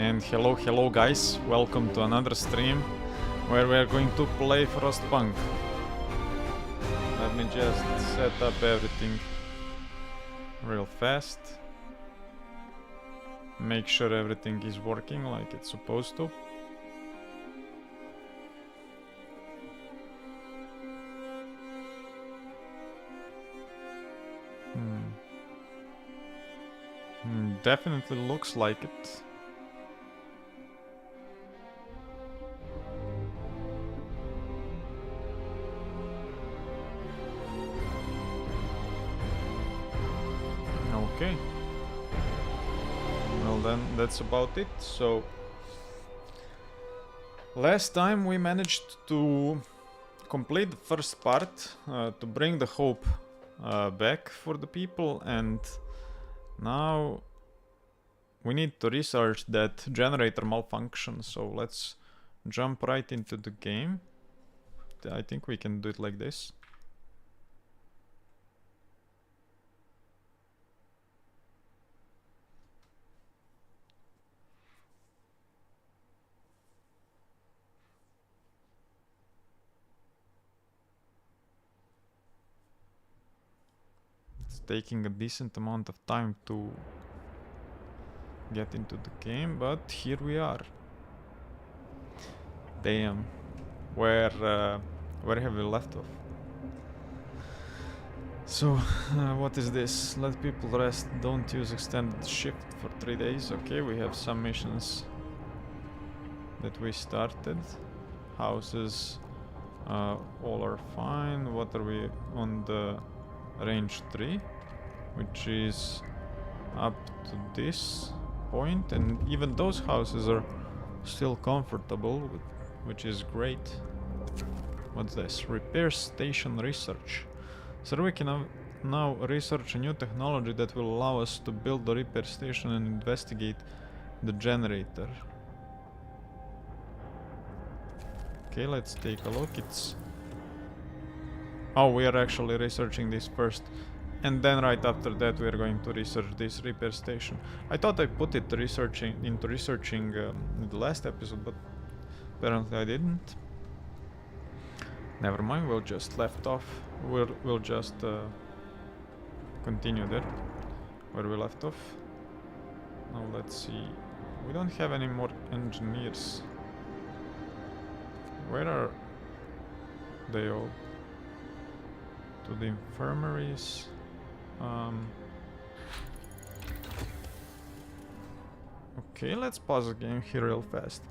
And hello guys, welcome to another stream where we are going to play Frostpunk. Let me just set up everything real fast. Make sure everything is working like it's supposed to. Definitely looks like it. Okay. Well then, that's about it. So, last time we managed to complete the first part, to bring the hope back for the people, and now we need to research that generator malfunction. So let's jump right into the game. I think we can do it like this. It's taking a decent amount of time to get into the game, but here we are. Damn, where have we left off? So, what is this? Let people rest, don't use extended shift for 3 days. Okay, we have some missions that we started. Houses, all are fine. What are we on the range 3? Which is up to this point, and even those houses are still comfortable, which is great. What's this? Repair station research. So we can now research a new technology that will allow us to build the repair station and investigate the generator. Okay, let's take a look. Oh, we are actually researching this first. And then right after that we are going to research this repair station. I thought I put it into researching the last episode, but apparently I didn't. Never mind, we'll just left off. We'll just continue there where we left off. Now let's see. We don't have any more engineers. Where are they all? To the infirmaries. Okay, let's pause the game here real fast.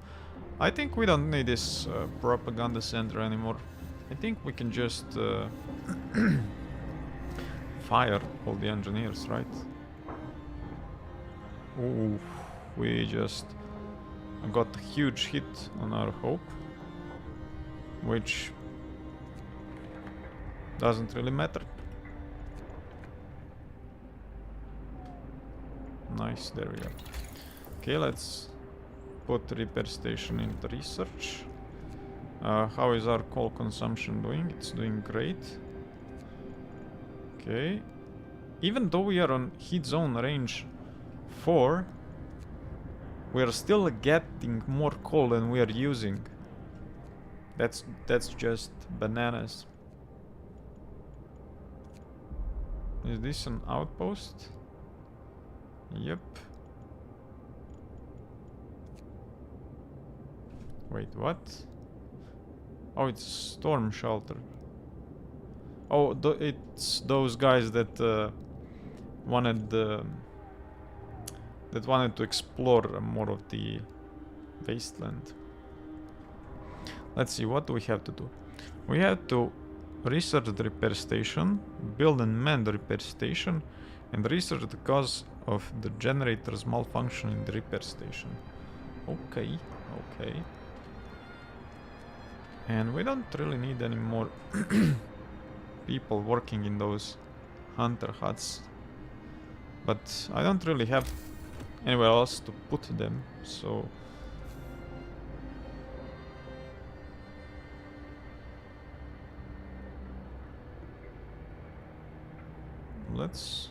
I think we don't need this propaganda center anymore. I think we can just fire all the engineers, right? Ooh, we just got a huge hit on our hope, which doesn't really matter. Nice, there we go. Okay, let's put the repair station into research. How is our coal consumption doing? It's doing great. Okay. Even though we are on heat zone range 4, we are still getting more coal than we are using. That's just bananas. Is this an outpost? Yep. Wait, what? Oh, it's storm shelter. Oh, it's those guys that wanted to explore more of the wasteland. Let's see, what do we have to do? We have to research the repair station, build and man the repair station, and research the cause of the generator's malfunction in the repair station. Okay, okay. And we don't really need any more people working in those hunter huts. But I don't really have anywhere else to put them, so... Let's...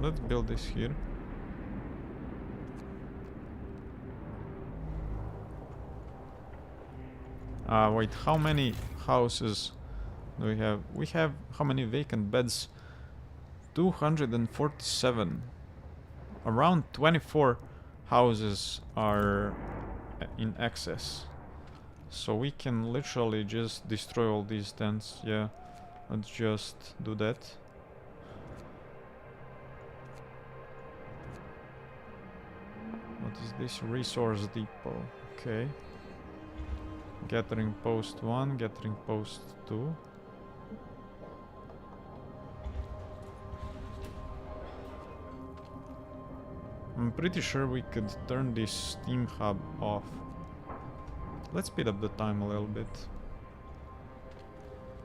let's build this here. Wait, how many houses do we have? We have how many vacant beds? 247. Around 24 houses are in excess. So we can literally just destroy all these tents. Yeah, let's just do that. What is this? Resource depot. Okay. Gathering post 1, gathering post 2. I'm pretty sure we could turn this steam hub off. Let's speed up the time a little bit.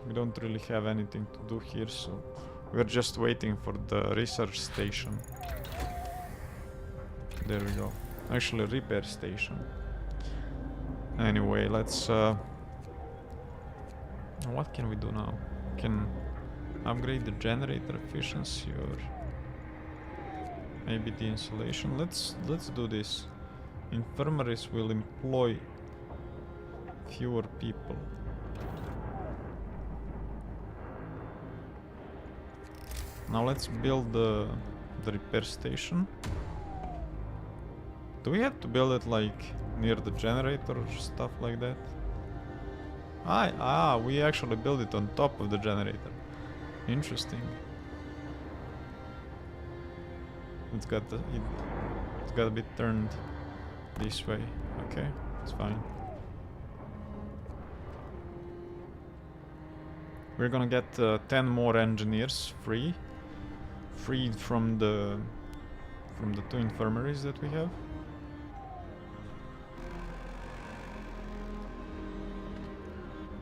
We don't really have anything to do here, so we're just waiting for the research station. There we go. Actually, repair station. Anyway, let's... what can we do now? Can upgrade the generator efficiency or... maybe the insulation. Let's do this. Infirmaries will employ fewer people. Now let's build the repair station. Do we have to build it like near the generator or stuff like that? We actually build it on top of the generator. Interesting. It's got to be turned this way. Okay, it's fine. We're gonna get 10 more engineers freed from the 2 infirmaries that we have.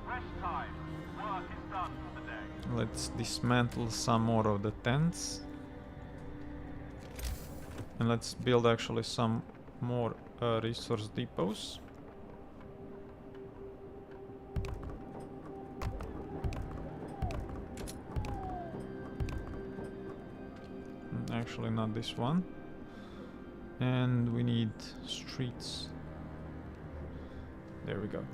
Rest time. Work is done for the day. Let's dismantle some more of the tents. And let's build actually some more resource depots. Actually not this one. And we need streets. There we go.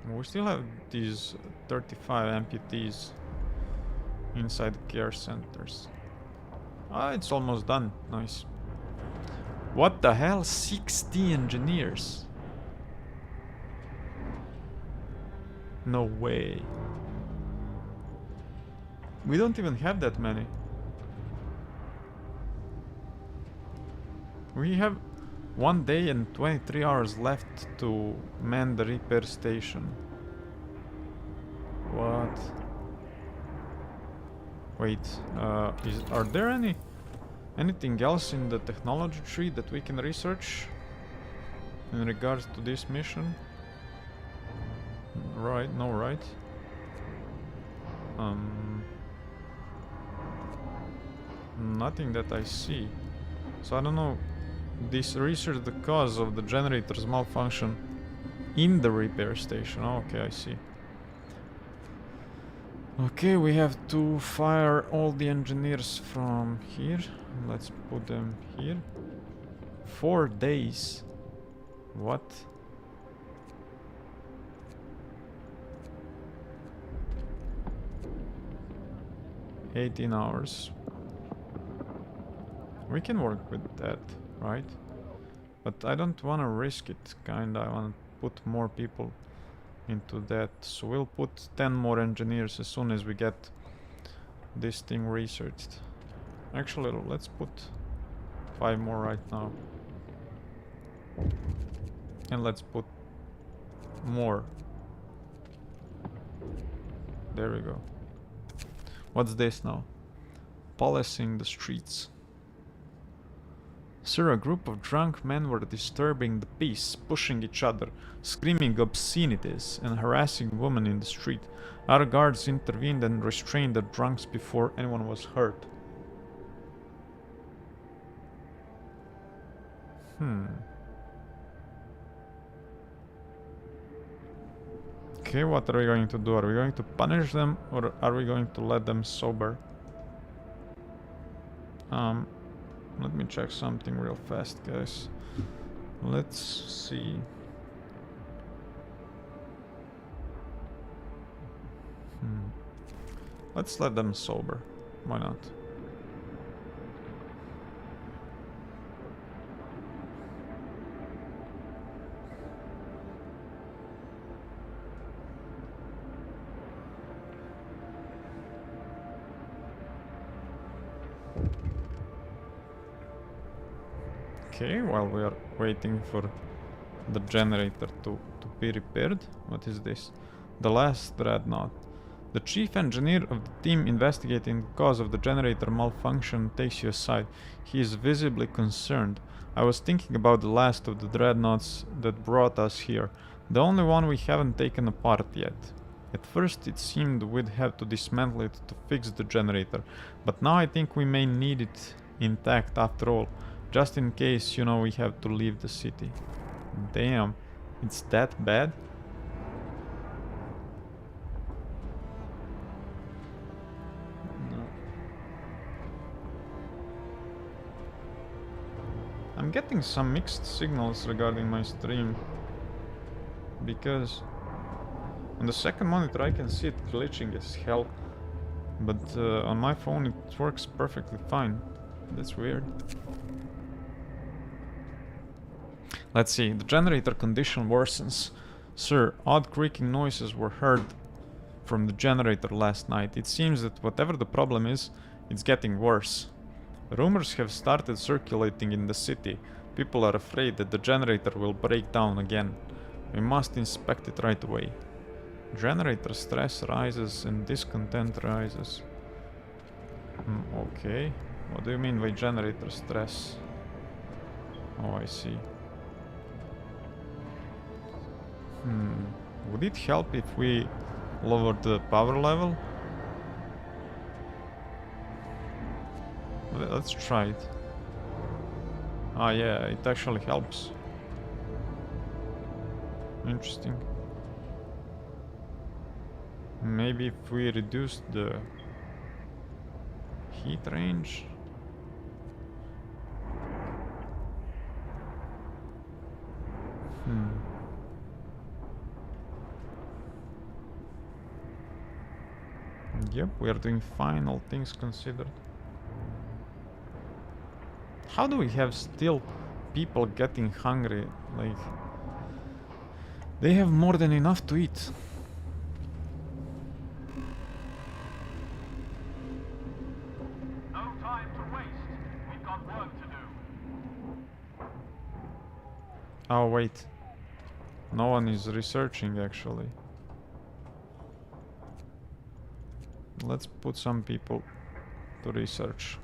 We still have these 35 amputees inside care centers. It's almost done. Nice. What the hell? 60 engineers? No way. We don't even have that many. We have 1 day and 23 hours left to man the repair station. What? Wait, are there anything else in the technology tree that we can research in regards to this mission? Right, no, right? Nothing that I see. So I don't know. This research the cause of the generator's malfunction in the repair station. Oh, okay, I see. Okay, we have to fire all the engineers from here. Let's put them here. 4 days. What? $18 hours. We can work with that, right? But I don't want to risk it, kinda. I want to put more people into that. So we'll put 10 more engineers as soon as we get this thing researched. Actually, let's put 5 more right now. And let's put more. There we go. What's this now? Policing the streets. Sir, a group of drunk men were disturbing the peace, pushing each other, screaming obscenities, and harassing women in the street. Our guards intervened and restrained the drunks before anyone was hurt. Okay, what are we going to do? Are we going to punish them or are we going to let them sober? Let me check something real fast, guys. Let's see. Let's let them sober. Why not? Okay, while we are waiting for the generator to be repaired. What is this? The last dreadnought. The chief engineer of the team investigating the cause of the generator malfunction takes you aside. He is visibly concerned. I was thinking about the last of the dreadnoughts that brought us here. The only one we haven't taken apart yet. At first it seemed we'd have to dismantle it to fix the generator, but now I think we may need it intact after all. Just in case, you know, we have to leave the city. Damn, it's that bad? No. I'm getting some mixed signals regarding my stream. Because on the second monitor I can see it glitching as hell. But on my phone it works perfectly fine. That's weird. Let's see, the generator condition worsens. Sir, odd creaking noises were heard from the generator last night. It seems that whatever the problem is, it's getting worse. Rumors have started circulating in the city. People are afraid that the generator will break down again. We must inspect it right away. Generator stress rises and discontent rises. Okay. What do you mean by generator stress? Oh, I see. Would it help if we lowered the power level? Let's try it. Ah, yeah, it actually helps. Interesting. Maybe if we reduce the heat range. Yep, we are doing fine, all things considered. How do we have still people getting hungry? Like, they have more than enough to eat. No time to waste. We've got work to do. Oh, wait. No one is researching, actually. Let's put some people to research.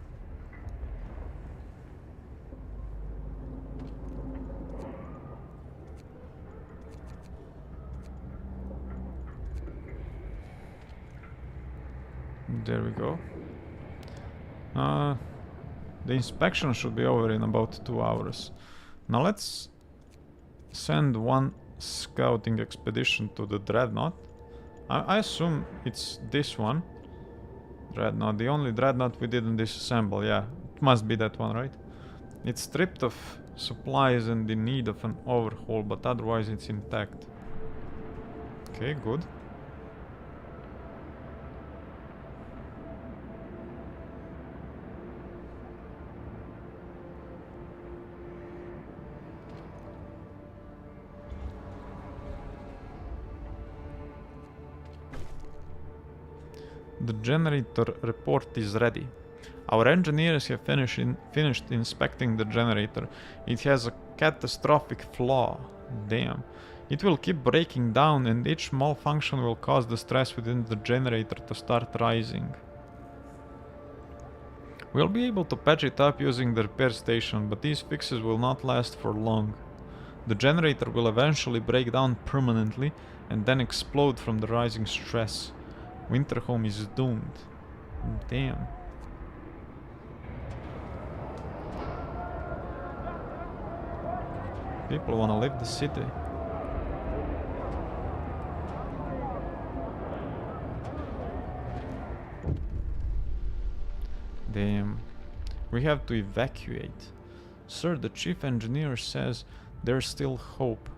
There we go. The inspection should be over in about 2 hours. Now let's send one scouting expedition to the dreadnought. I assume it's this one. Dreadnought, the only dreadnought we didn't disassemble, yeah. It must be that one, right? It's stripped of supplies and in need of an overhaul, but otherwise it's intact. Okay, good. The generator report is ready. Our engineers have finished inspecting the generator. It has a catastrophic flaw. Damn. It will keep breaking down and each malfunction will cause the stress within the generator to start rising. We'll be able to patch it up using the repair station, but these fixes will not last for long. The generator will eventually break down permanently and then explode from the rising stress. Winterhome is doomed. Damn. People wanna leave the city. Damn. We have to evacuate. Sir, the chief engineer says there's still hope.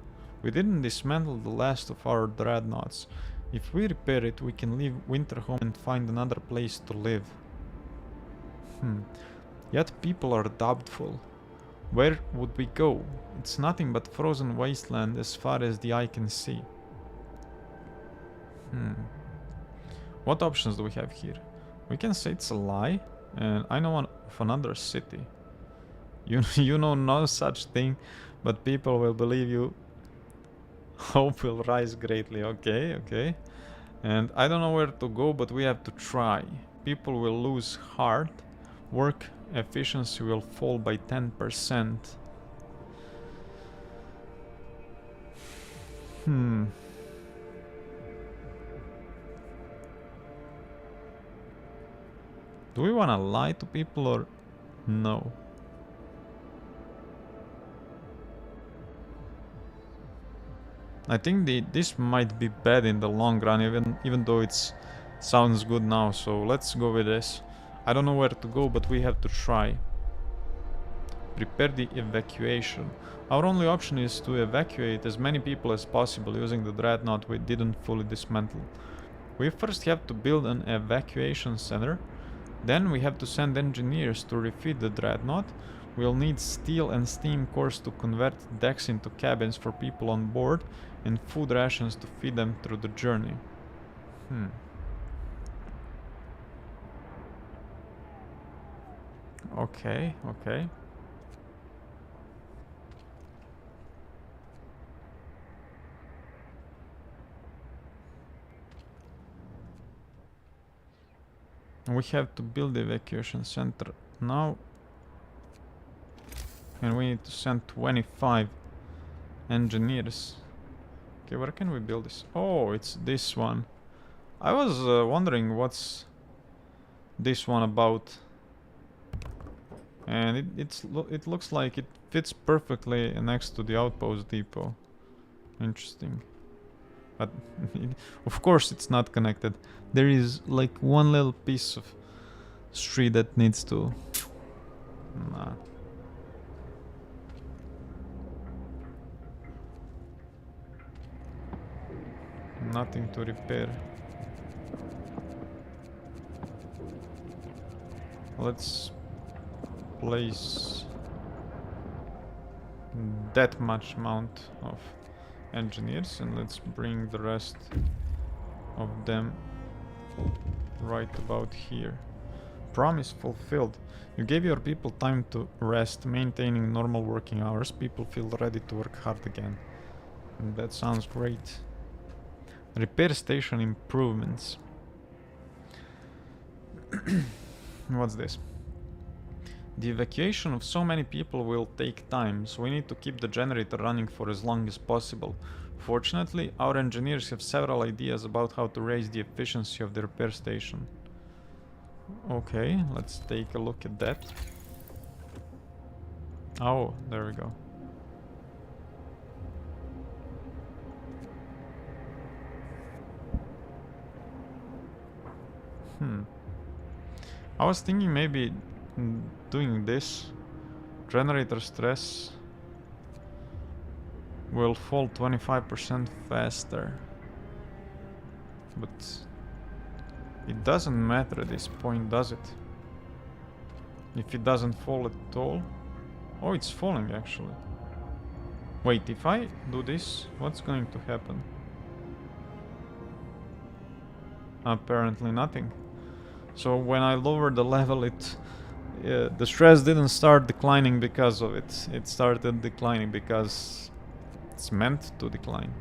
We didn't dismantle the last of our dreadnoughts. If we repair it, we can leave Winterhome and find another place to live. Yet people are doubtful. Where would we go? It's nothing but frozen wasteland as far as the eye can see. What options do we have here? We can say it's a lie, and I know of another city. You know no such thing, but people will believe you. Hope will rise greatly. Okay. And I don't know where to go, but we have to try. People will lose heart. Work efficiency will fall by 10%. Do we want to lie to people or no? I think this might be bad in the long run, even though it sounds good now. So let's go with this. I don't know where to go, but we have to try. Prepare the evacuation. Our only option is to evacuate as many people as possible using the dreadnought we didn't fully dismantle. We first have to build an evacuation center. Then we have to send engineers to refit the dreadnought. We'll need steel and steam cores to convert decks into cabins for people on board, and food rations to feed them through the journey. Okay. We have to build the evacuation center now. And we need to send 25 engineers. Okay, where can we build this? Oh, it's this one. I was wondering what's this one about. And it looks like it fits perfectly next to the outpost depot. Interesting. But of course it's not connected. There is like one little piece of street that needs to... Nah. Nothing to repair. Let's place that much amount of engineers and let's bring the rest of them right about here. Promise fulfilled. You gave your people time to rest, maintaining normal working hours. People feel ready to work hard again. And that sounds great. Repair station improvements. What's this? The evacuation of so many people will take time, so we need to keep the generator running for as long as possible. Fortunately, our engineers have several ideas about how to raise the efficiency of the repair station. Okay, let's take a look at that. Oh, there we go. I was thinking maybe doing this. Generator stress will fall 25% faster. But it doesn't matter at this point, does it? If it doesn't fall at all. Oh, it's falling actually. Wait, if I do this, what's going to happen? Apparently nothing. So when I lowered the level, the stress didn't start declining because of it. It started declining because it's meant to decline.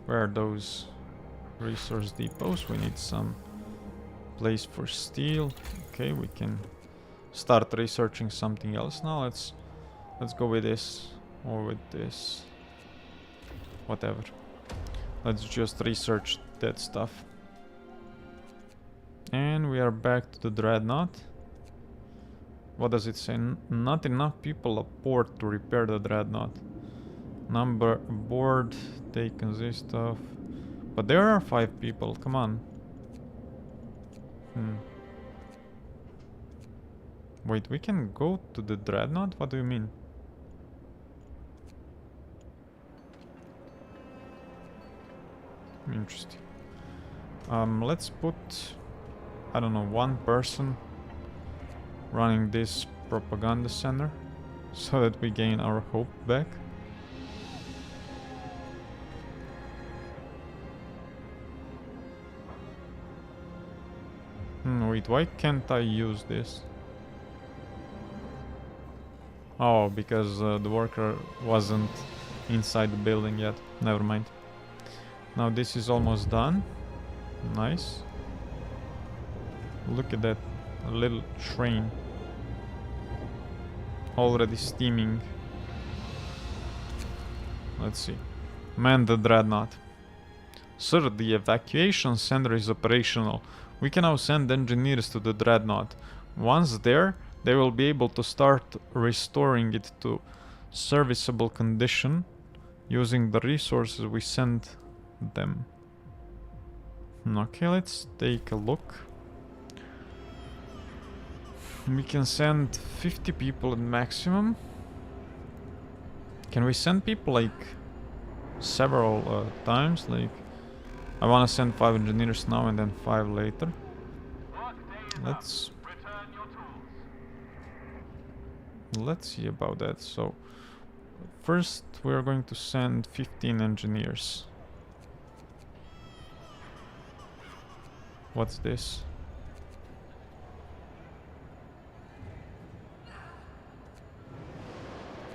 Where are those resource depots? We need some place for steel. Okay, we can start researching something else now. Let's go with this or with this. Whatever. Let's just research that stuff. And we are back to the dreadnought. What does it say? Not enough people aboard to repair the dreadnought. Number aboard they consist of... But there are 5 people, come on. Hmm. Wait, we can go to the dreadnought? What do you mean? Interesting. Let's put, I don't know, one person running this propaganda center so that we gain our hope back. Wait, why can't I use this? Oh, because the worker wasn't inside the building yet. Never mind. Now this is almost done. Nice. Look at that little train. Already steaming. Let's see. Man the dreadnought. Sir, the evacuation center is operational. We can now send engineers to the dreadnought. Once there, they will be able to start restoring it to serviceable condition using the resources we sent them. Okay, let's take a look. We can send 50 people at maximum. Can we send people like several times? Like, I want to send 5 engineers now and then 5 later. Let's see about that. So first we are going to send 15 engineers. What's this?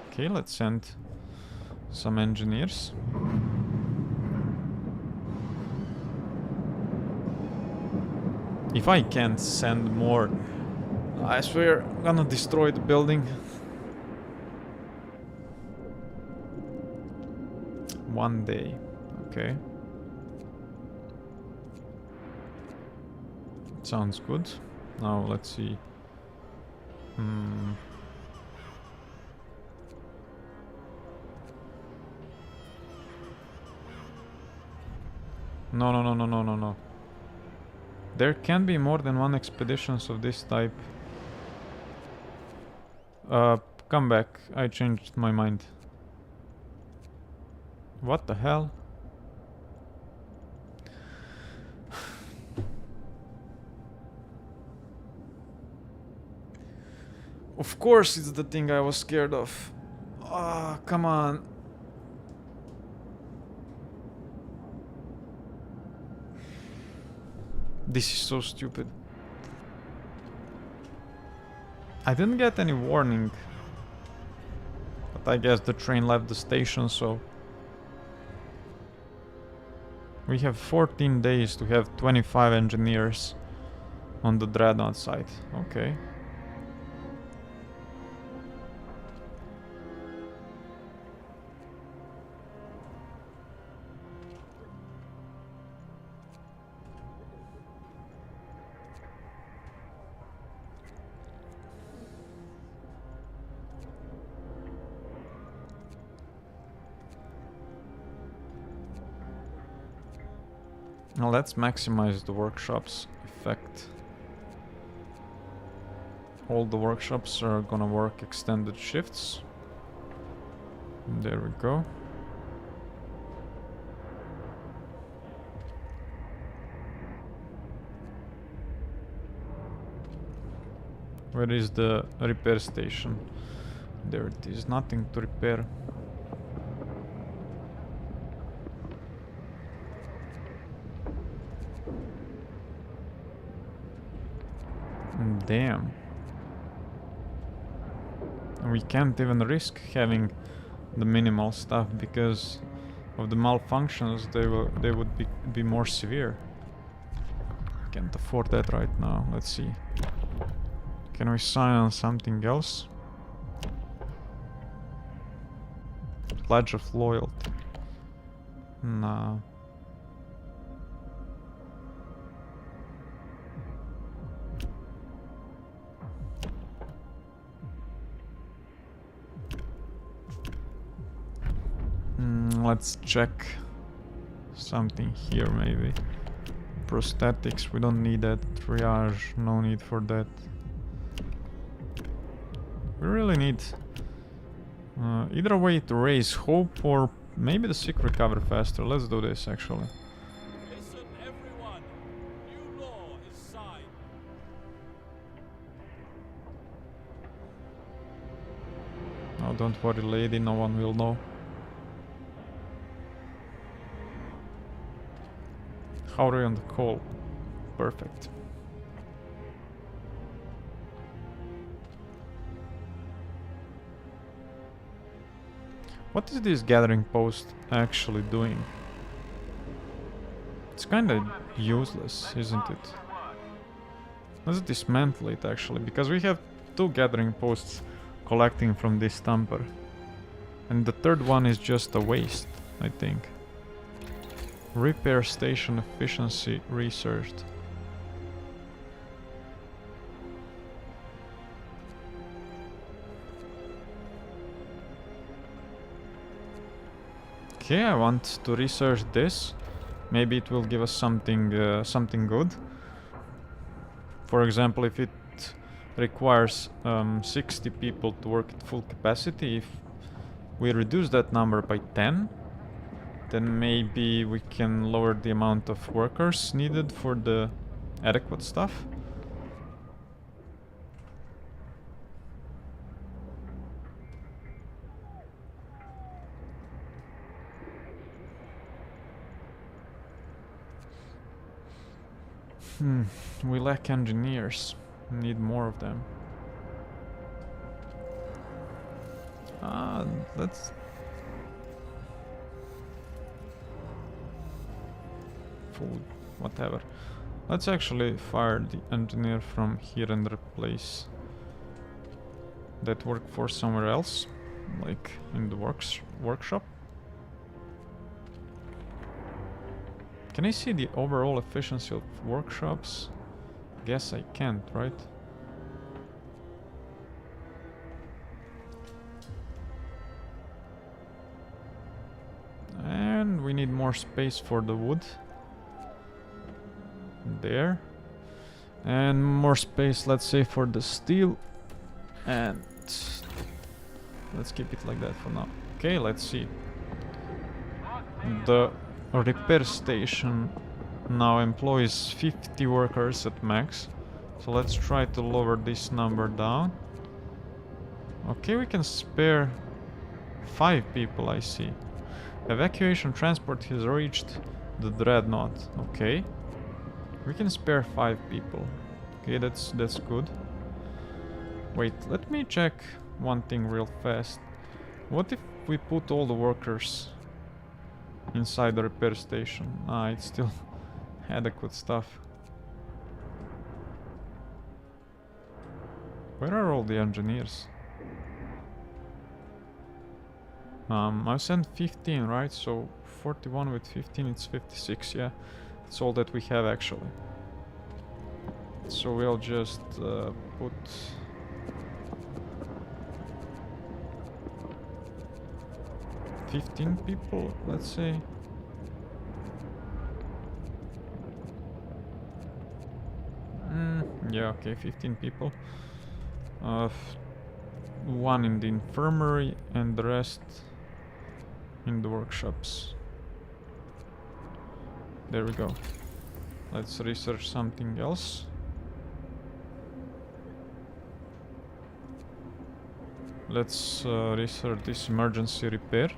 Okay, let's send some engineers. If I can't send more, I swear I'm gonna destroy the building. One day, okay. Sounds good. Now let's see. No. There can be more than one expeditions of this type. Come back. I changed my mind. What the hell? Of course it's the thing I was scared of. Ah, come on. This is so stupid. I didn't get any warning. But I guess the train left the station, so... We have 14 days to have 25 engineers on the dreadnought side. Okay. Now let's maximize the workshop's effect. All the workshops are gonna work extended shifts. There we go. Where is the repair station? There it is, nothing to repair. Damn. We can't even risk having the minimal stuff because of the malfunctions. They would be more severe. Can't afford that right now. Let's see. Can we sign on something else? Pledge of loyalty. No. Let's check something here maybe. Prosthetics, we don't need that. Triage, no need for that. We really need either a way to raise hope or maybe the sick recover faster. Let's do this actually. Listen, everyone. New law is signed. Oh, don't worry, lady, no one will know. How are you on the call? Perfect. What is this gathering post actually doing? It's kinda useless, isn't it? Let's dismantle it actually, because we have 2 gathering posts collecting from this stumper. And the third one is just a waste, I think. Repair station efficiency researched. Okay, I want to research this. Maybe it will give us something something good. For example, if it requires 60 people to work at full capacity, if we reduce that number by 10, then maybe we can lower the amount of workers needed for the adequate stuff. We lack engineers. Need more of them. Let's... Food, whatever. Let's actually fire the engineer from here and replace that workforce somewhere else, like in the workshop. Can I see the overall efficiency of workshops? Guess I can't, right? And we need more space for the wood. There. And more space, let's say, for the steel. And let's keep it like that for now. Okay, let's see. The repair station now employs 50 workers at max. So let's try to lower this number down. Okay, we can spare 5 people, I see. Evacuation transport has reached the dreadnought. Okay. We can spare 5 people. Okay, that's good. Wait, let me check one thing real fast. What if we put all the workers inside the repair station? Ah, it's still adequate stuff. Where are all the engineers? I've sent 15, right? So 41 with 15, it's 56, yeah. That's all that we have actually. So we'll just put... $15 people, let's say. Yeah, okay, 15 people. 1 in the infirmary and the rest in the workshops. There we go. Let's research something else. Let's research this emergency repair.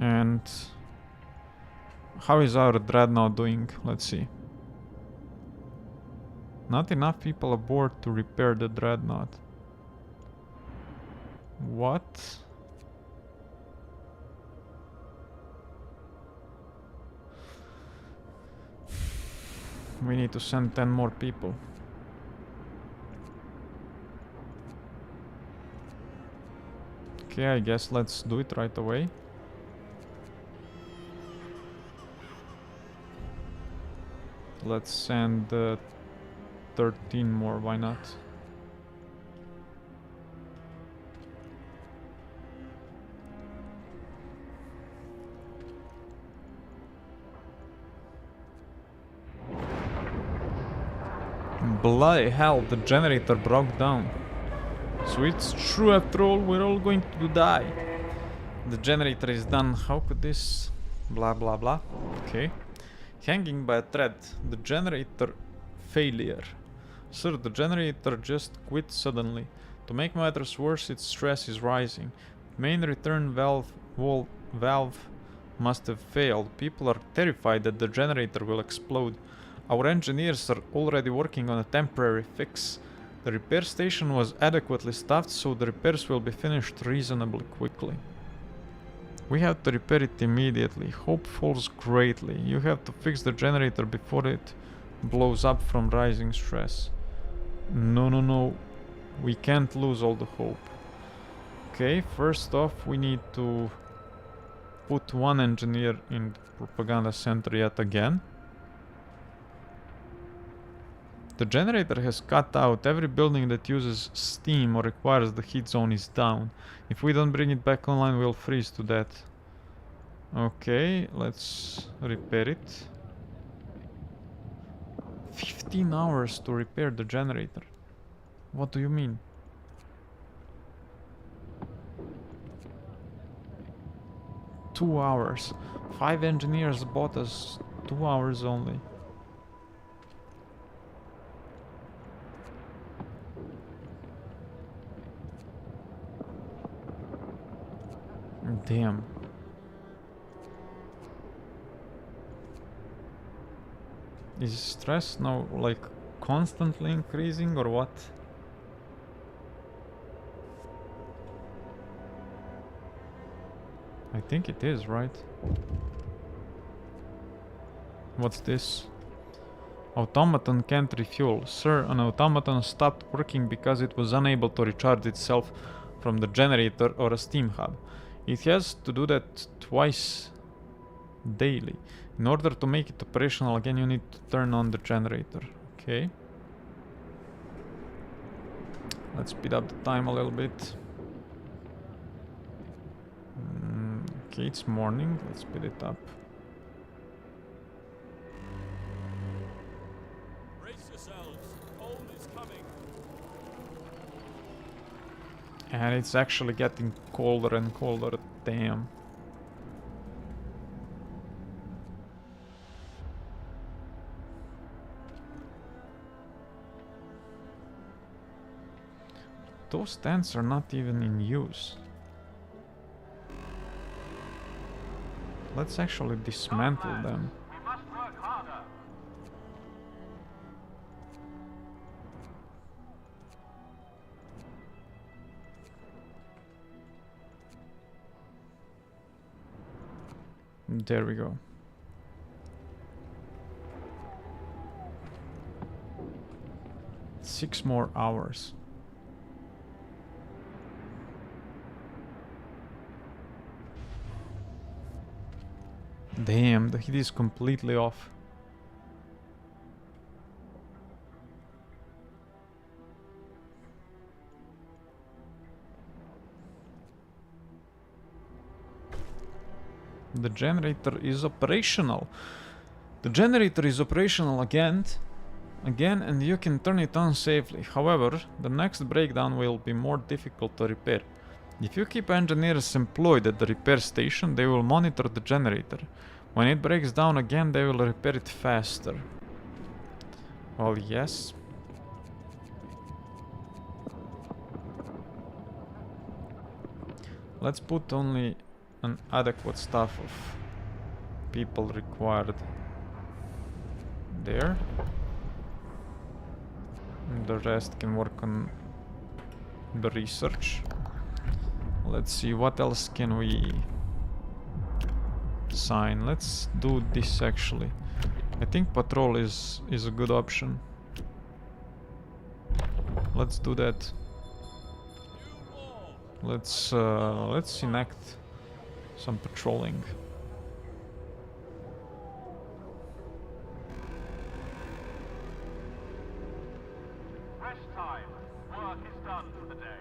And how is our dreadnought doing? Let's see. Not enough people aboard to repair the dreadnought. What? We need to send 10 more people. Okay, I guess let's do it right away. Let's send 13 more, why not? Bloody hell, the generator broke down. So it's true after all, we're all going to die. The generator is done. How could this... Blah blah blah. Okay. Hanging by a thread. The generator failure. Sir, the generator just quit suddenly. To make matters worse, its stress is rising. Main return valve must have failed. People are terrified that the generator will explode. Our engineers are already working on a temporary fix. The repair station was adequately staffed, so the repairs will be finished reasonably quickly. We have to repair it immediately. Hope falls greatly. You have to fix the generator before it blows up from rising stress. No. We can't lose all the hope. Okay, first off we need to put one engineer in the propaganda center yet again. The generator has cut out. Every building that uses steam or requires the heat zone is down. If we don't bring it back online, we'll freeze to death. Okay, let's repair it. 15 hours to repair the generator. What do you mean? Two hours. 5 engineers bought us 2 hours only. Damn. Is stress now like constantly increasing or what? I think it is, right? What's this? Automaton can't refuel. Sir, an automaton stopped working because it was unable to recharge itself from the generator or a steam hub. It has to do that twice daily. In order to make it operational again, you need to turn on the generator. Okay. Let's speed up the time a little bit. Okay, it's morning. Let's speed it up. Brace yourselves. Cold is coming. And it's actually getting colder and colder. Damn. Those tents are not even in use. Let's actually dismantle them. We must work harder. There we go. Six more hours. Damn, the heat is completely off. The generator is operational. The generator is operational again, and you can turn it on safely. However, the next breakdown will be more difficult to repair. If you keep engineers employed at the repair station, they will monitor the generator. When it breaks down again, they will repair it faster. Well, yes. Let's put only an adequate staff of people required there. And the rest can work on the research. Let's see, what else can we assign? Let's do this actually. I think patrol is a good option. Let's do that. Let's enact some patrolling. Rest time. Work is done for the day.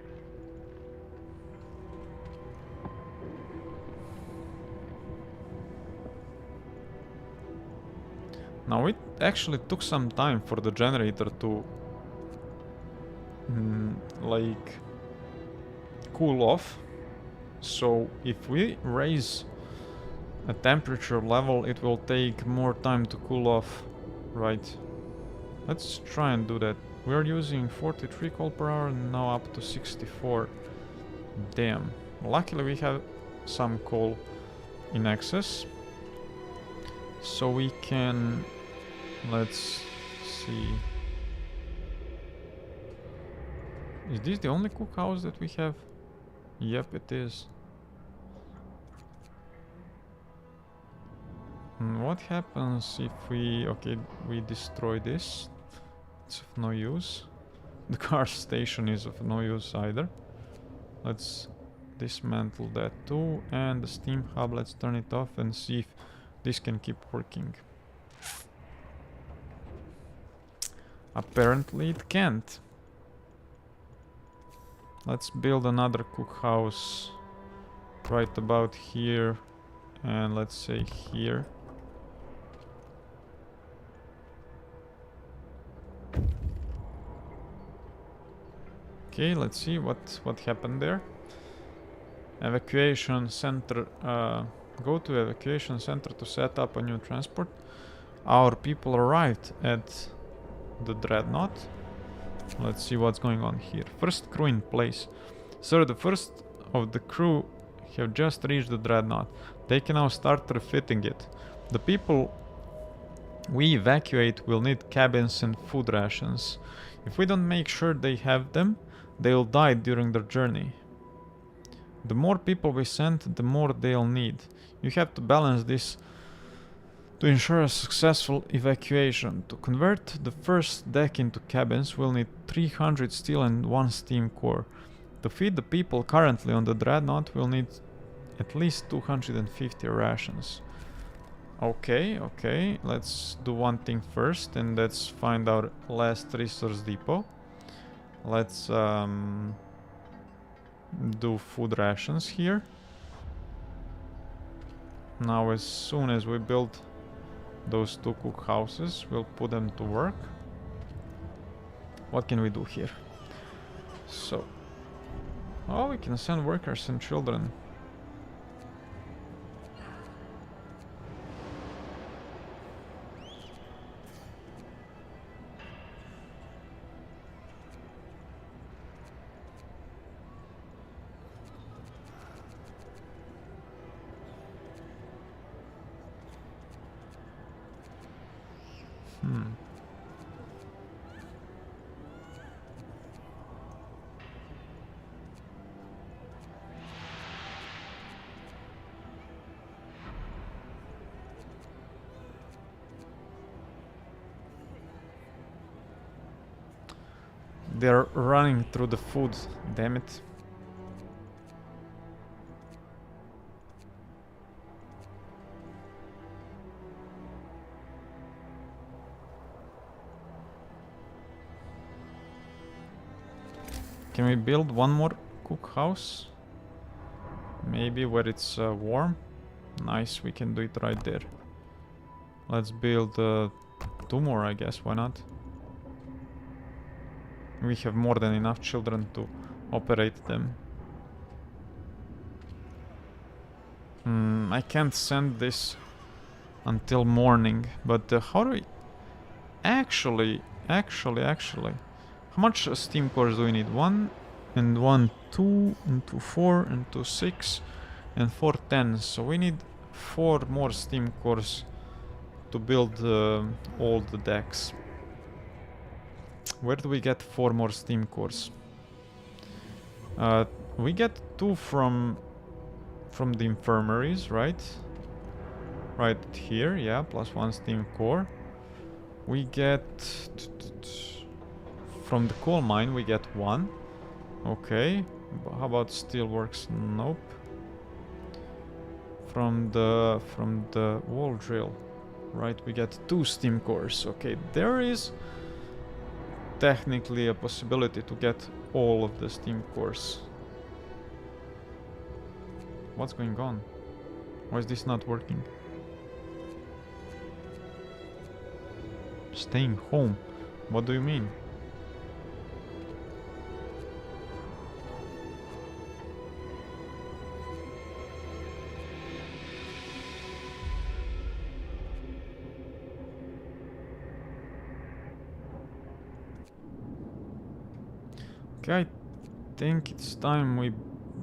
Now it actually took some time for the generator to like cool off. So if we raise a temperature level, it will take more time to cool off, right? Let's try and do that. We're using 43 coal per hour and now up to 64. Damn. Luckily we have some coal in excess. So we can... let's see... Is this the only cookhouse that we have? Yep, it is. What happens if we... okay, we destroy this? It's of no use. The car station is of no use either. Let's dismantle that too. And the steam hub, let's turn it off and see if this can keep working. Apparently it can't. Let's build another cookhouse right about here. And let's say here. Okay, let's see what happened there. Evacuation center. Go to evacuation center to set up a new transport. Our people arrived at the dreadnought. Let's see what's going on here. First crew in place. Sir, the first of the crew have just reached the dreadnought. They can now start refitting it. The people we evacuate will need cabins and food rations. If we don't make sure they have them, they'll die during their journey. The more people we send, the more they'll need. You have to balance this to ensure a successful evacuation. To convert the first deck into cabins, we'll need 300 steel and 1 steam core. To feed the people currently on the dreadnought, we'll need at least 250 rations. Okay, let's do one thing first, and let's find our last resource depot. Let's do food rations here. Now as soon as we build those 2 cookhouses, we'll put them to work. What can we do here? So, oh, we can send workers and children. They're running through the food, damn it. Can we build one more cookhouse? Maybe where it's warm? Nice, we can do it right there. Let's build 2 more, I guess, why not? We have more than enough children to operate them. I can't send this until morning, but how do we... Actually... How much steam cores do we need? 1 and 1, 2 and 2, 4 and 2, 6 and 4, 10. So we need 4 more steam cores to build all the decks. Where do we get 4 more steam cores? We get 2 from the infirmaries, right? Right here, yeah, plus 1 steam core. We get... From the coal mine we get 1. Okay. How about steelworks? Nope. From the wall drill, right, we get 2 steam cores. Okay, there is technically a possibility to get all of the steam cores. What's going on? Why is this not working? Staying home? What do you mean? Okay, I think it's time we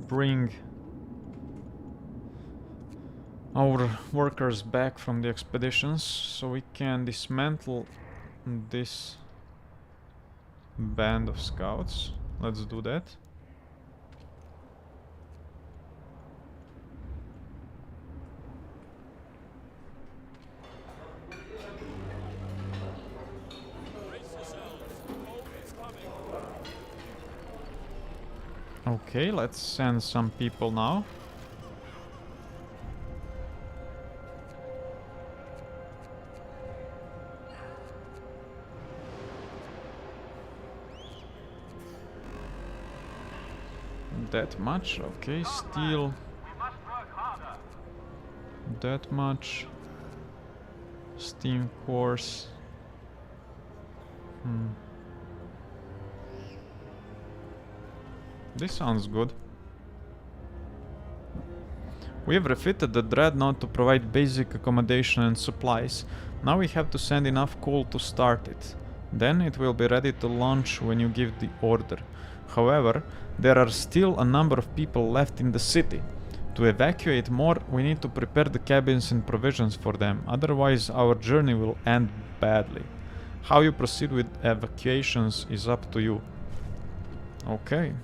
bring our workers back from the expeditions so we can dismantle this band of scouts. Let's do that. Brace yourselves. Home is coming. Okay, let's send some people now. That much, okay, steel, We must work harder. that much. Steam cores. This sounds good. We have refitted the dreadnought to provide basic accommodation and supplies. Now we have to send enough coal to start it. Then it will be ready to launch when you give the order. However, there are still a number of people left in the city. To evacuate more, we need to prepare the cabins and provisions for them, otherwise our journey will end badly. How you proceed with evacuations is up to you. Okay.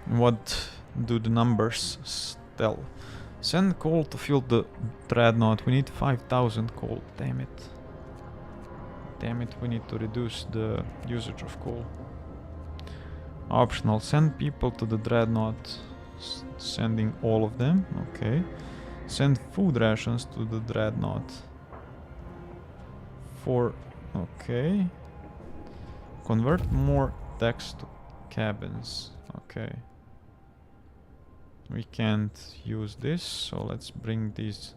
What do the numbers tell? Send coal to fuel the dreadnought. We need 5,000 coal. Damn it. Damn it, we need to reduce the usage of coal. Optional. Send people to the dreadnought. Sending all of them. Okay. Send food rations to the dreadnought. Okay. Convert more decks to cabins. Okay. We can't use this, so let's bring this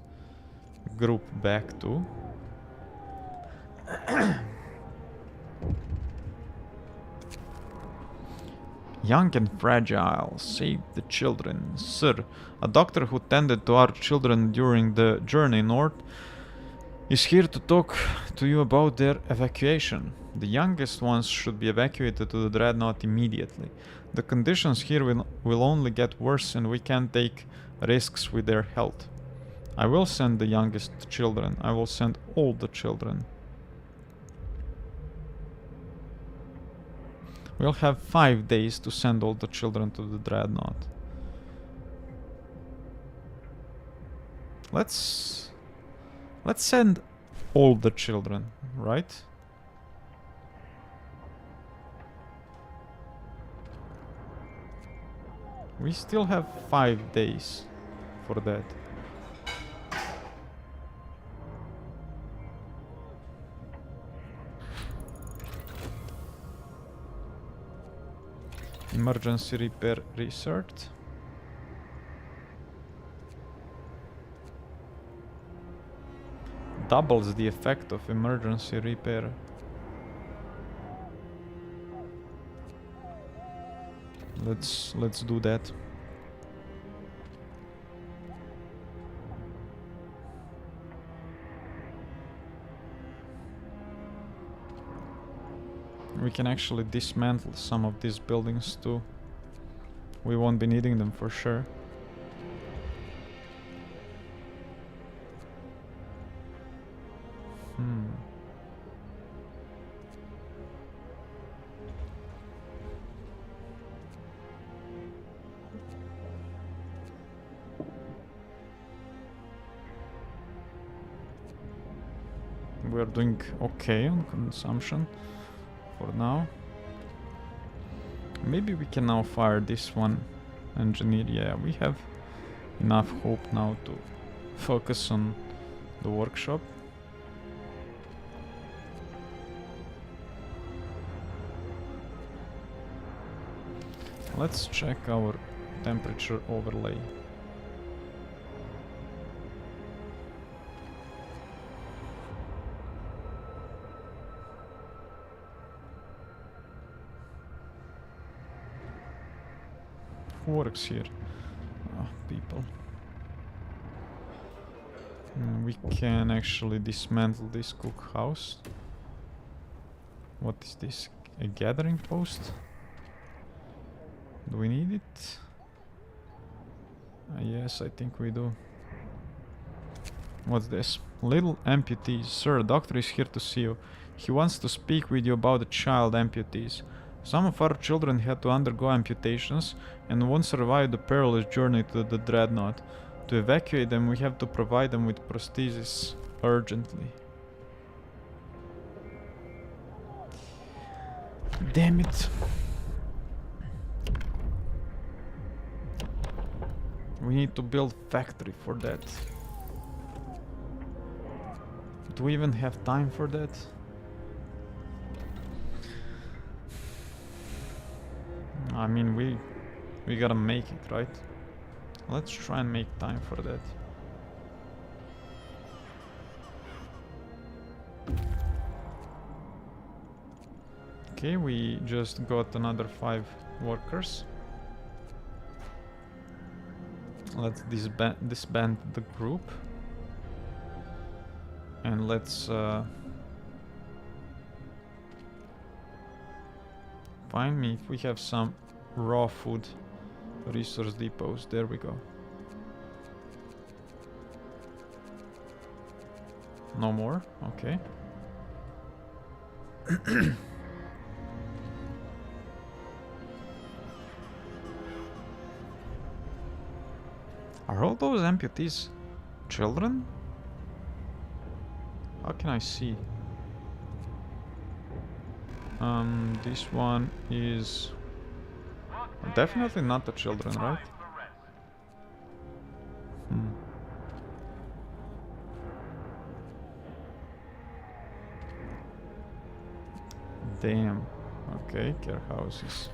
group back too. Young and fragile, save the children. Sir, a doctor who tended to our children during the journey north is here to talk to you about their evacuation. The youngest ones should be evacuated to the dreadnought immediately. The conditions here will only get worse and we can't take risks with their health. I will send the youngest children. I will send all the children. We'll have 5 days to send all the children to the dreadnought. Let's send all the children, right? We still have 5 days for that. Emergency repair research. Doubles the effect of emergency repair. Let's do that. We can actually dismantle some of these buildings too. We won't be needing them for sure. We're doing okay on consumption for now. Maybe we can now fire this one engineer. Yeah, we have enough hope now to focus on the workshop. Let's check our temperature overlay. Who works here? People. We can actually dismantle this cookhouse. What is this? A gathering post? Do we need it? Yes, I think we do. What's this? Little amputees. Sir, doctor is here to see you. He wants to speak with you about the child amputees. Some of our children had to undergo amputations and won't survive the perilous journey to the dreadnought. To evacuate them, we have to provide them with prosthesis urgently. Damn it. We need to build factory for that. Do we even have time for that? I mean, we gotta make it, right? Let's try and make time for that. Okay, we just got another 5 workers. Let's disband the group. And let's find me if we have some raw food resource depots. There we go. No more? Okay. Are all those amputees children? How can I see? This one is definitely not the children, right? Damn. Okay, care house is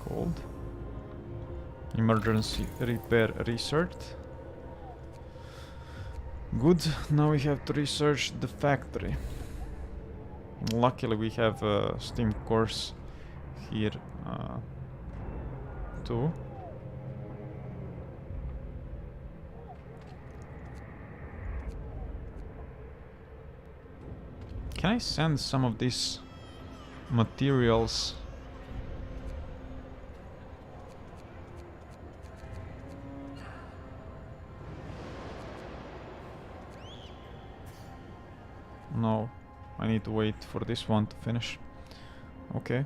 cold. Emergency repair researched. Good, now we have to research the factory. Luckily we have a steam course here too. Can I send some of these materials? No, I need to wait for this one to finish. Okay.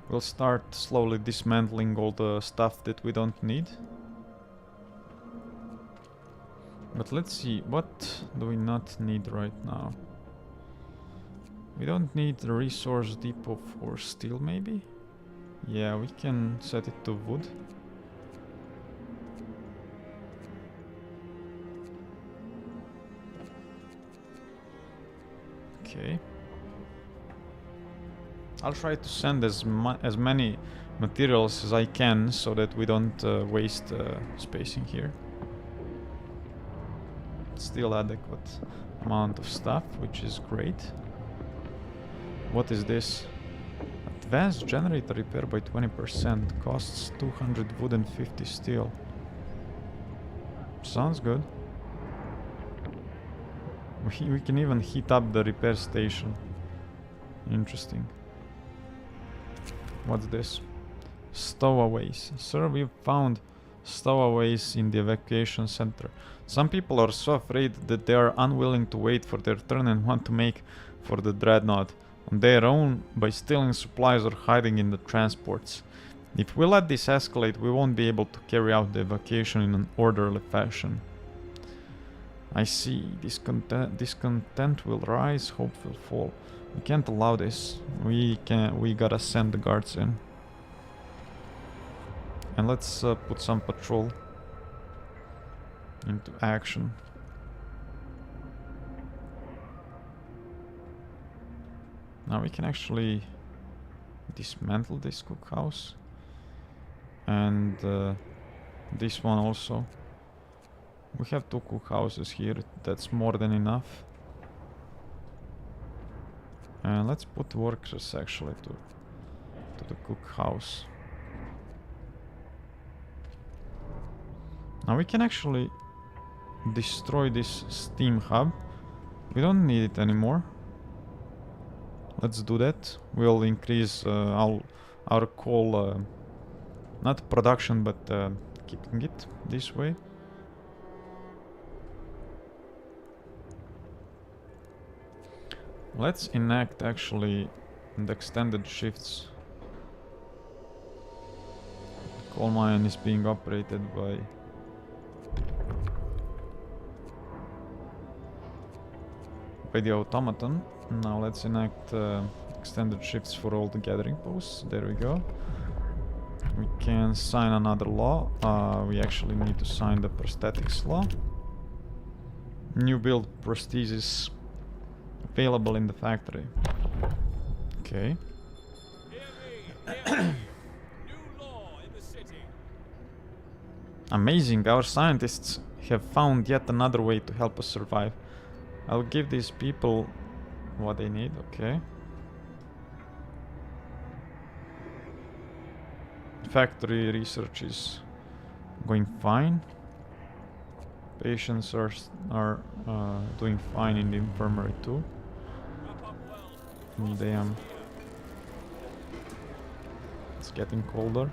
We'll start slowly dismantling all the stuff that we don't need. But let's see, what do we not need right now? We don't need the resource depot for steel, maybe? Yeah, we can set it to wood. Okay. I'll try to send as many materials as I can so that we don't waste space in here. Still adequate amount of stuff, which is great. What is this? Advanced generator repair by 20%. Costs 200 wood and 50 steel. Sounds good. We can even heat up the repair station. Interesting. What's this? Stowaways. Sir, we found stowaways in the evacuation center. Some people are so afraid that they are unwilling to wait for their turn and want to make for the dreadnought on their own by stealing supplies or hiding in the transports. If we let this escalate, we won't be able to carry out the evacuation in an orderly fashion. I see. Discontent will rise, hope will fall. We can't allow this. We gotta send the guards in. And let's put some patrol into action. Now we can actually dismantle this cookhouse. And this one also. We have 2 cookhouses here, that's more than enough. And let's put workers actually to the cookhouse. Now we can actually destroy this steam hub. We don't need it anymore. let's do that. We'll increase our coal, not production, but keeping it this way. Let's enact actually the extended shifts. Coal mine is being operated by the automaton. Now let's enact extended shifts for all the gathering posts. There we go. We can sign another law. We actually need to sign the prosthetics law. New build prosthesis available in the factory. Okay. Hear me. New law in the city. Amazing, our scientists have found yet another way to help us survive. I'll give these people what they need, okay. Factory research is going fine. Patients are doing fine in the infirmary too. Wrap up well. Damn. It's getting colder.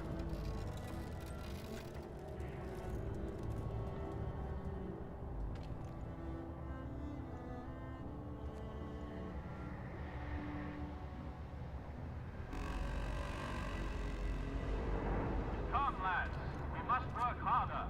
Come, lads. We must work harder.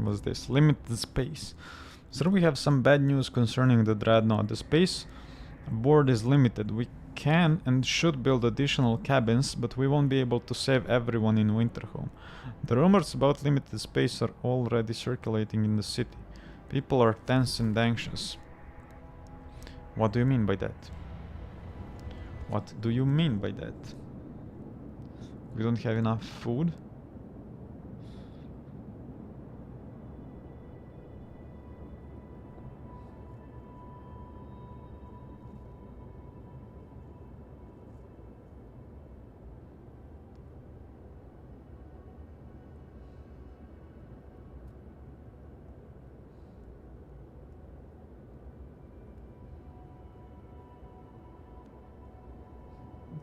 What's this? Limited space. Sir, we have some bad news concerning the Dreadnought. The space aboard is limited. We can and should build additional cabins, but we won't be able to save everyone in Winterhome. The rumors about limited space are already circulating in the city. People are tense and anxious. What do you mean by that? What do you mean by that? We don't have enough food?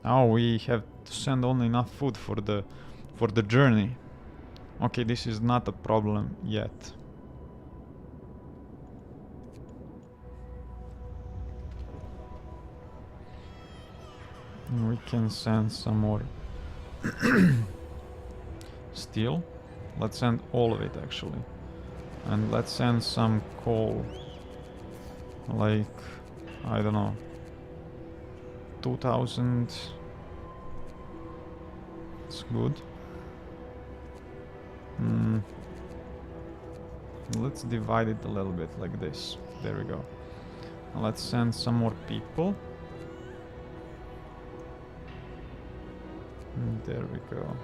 Oh, we have to send only enough food for the journey. Okay, this is not a problem yet. We can send some more steel. Let's send all of it actually. And let's send some coal. Like, I don't know, 2000. It's good. Let's divide it a little bit like this. There we go. Let's send some more people. There we go.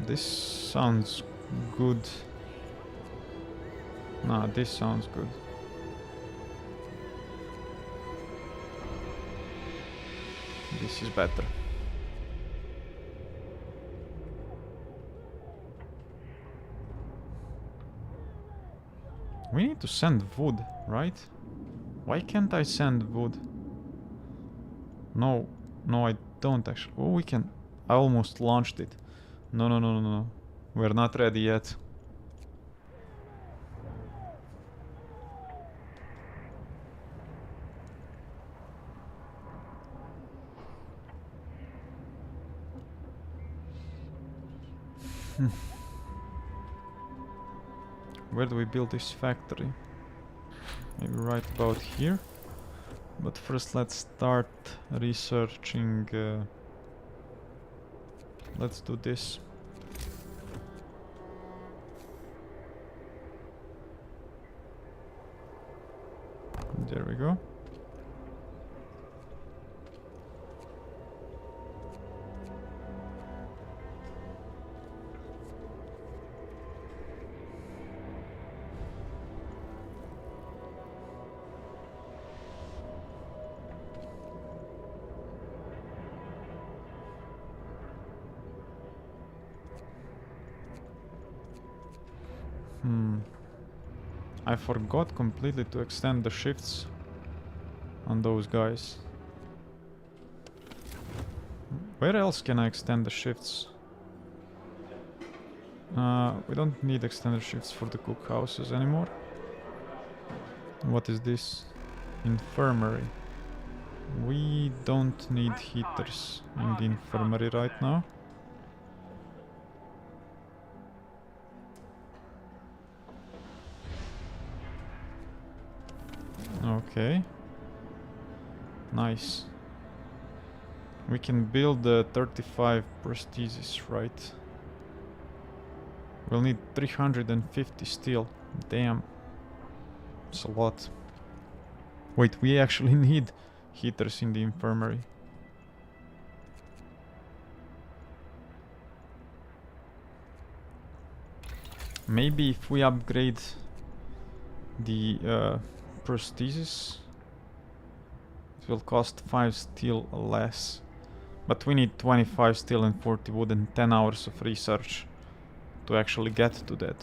This sounds good. Nah, this sounds good. This is better. We need to send wood, right? Why can't I send wood? No, no, I don't actually. Oh, we can. I almost launched it. No, no, no, no, no. We're not ready yet. Where do we build this factory? Maybe right about here. But first let's start researching. Let's do this. There we go. I forgot completely to extend the shifts on those guys. Where else can I extend the shifts? We don't need extended shifts for the cookhouses anymore. What is this? Infirmary. We don't need heaters in the infirmary right now. Okay. Nice. We can build the 35 prestiges, right? We'll need 350 steel. Damn. It's a lot. Wait, we actually need heaters in the infirmary. Maybe if we upgrade the prestiges, it will cost 5 steel less. But we need 25 steel and 40 wood and 10 hours of research to actually get to that.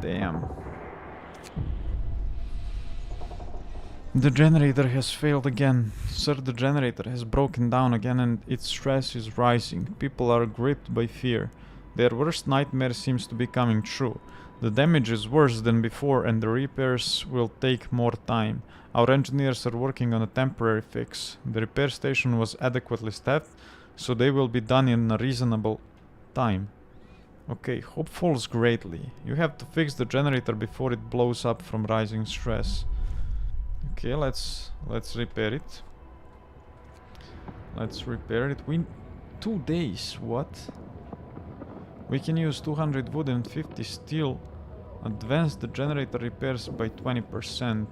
Damn. The generator has failed again. Sir, the generator has broken down again and its stress is rising. People are gripped by fear. Their worst nightmare seems to be coming true. The damage is worse than before and the repairs will take more time. Our engineers are working on a temporary fix. The repair station was adequately staffed, so they will be done in a reasonable time. Okay, hope falls greatly. You have to fix the generator before it blows up from rising stress. Okay, let's repair it. Let's repair it. 2 days, what? We can use 200 wood and 50 steel. Advance the generator repairs by 20%.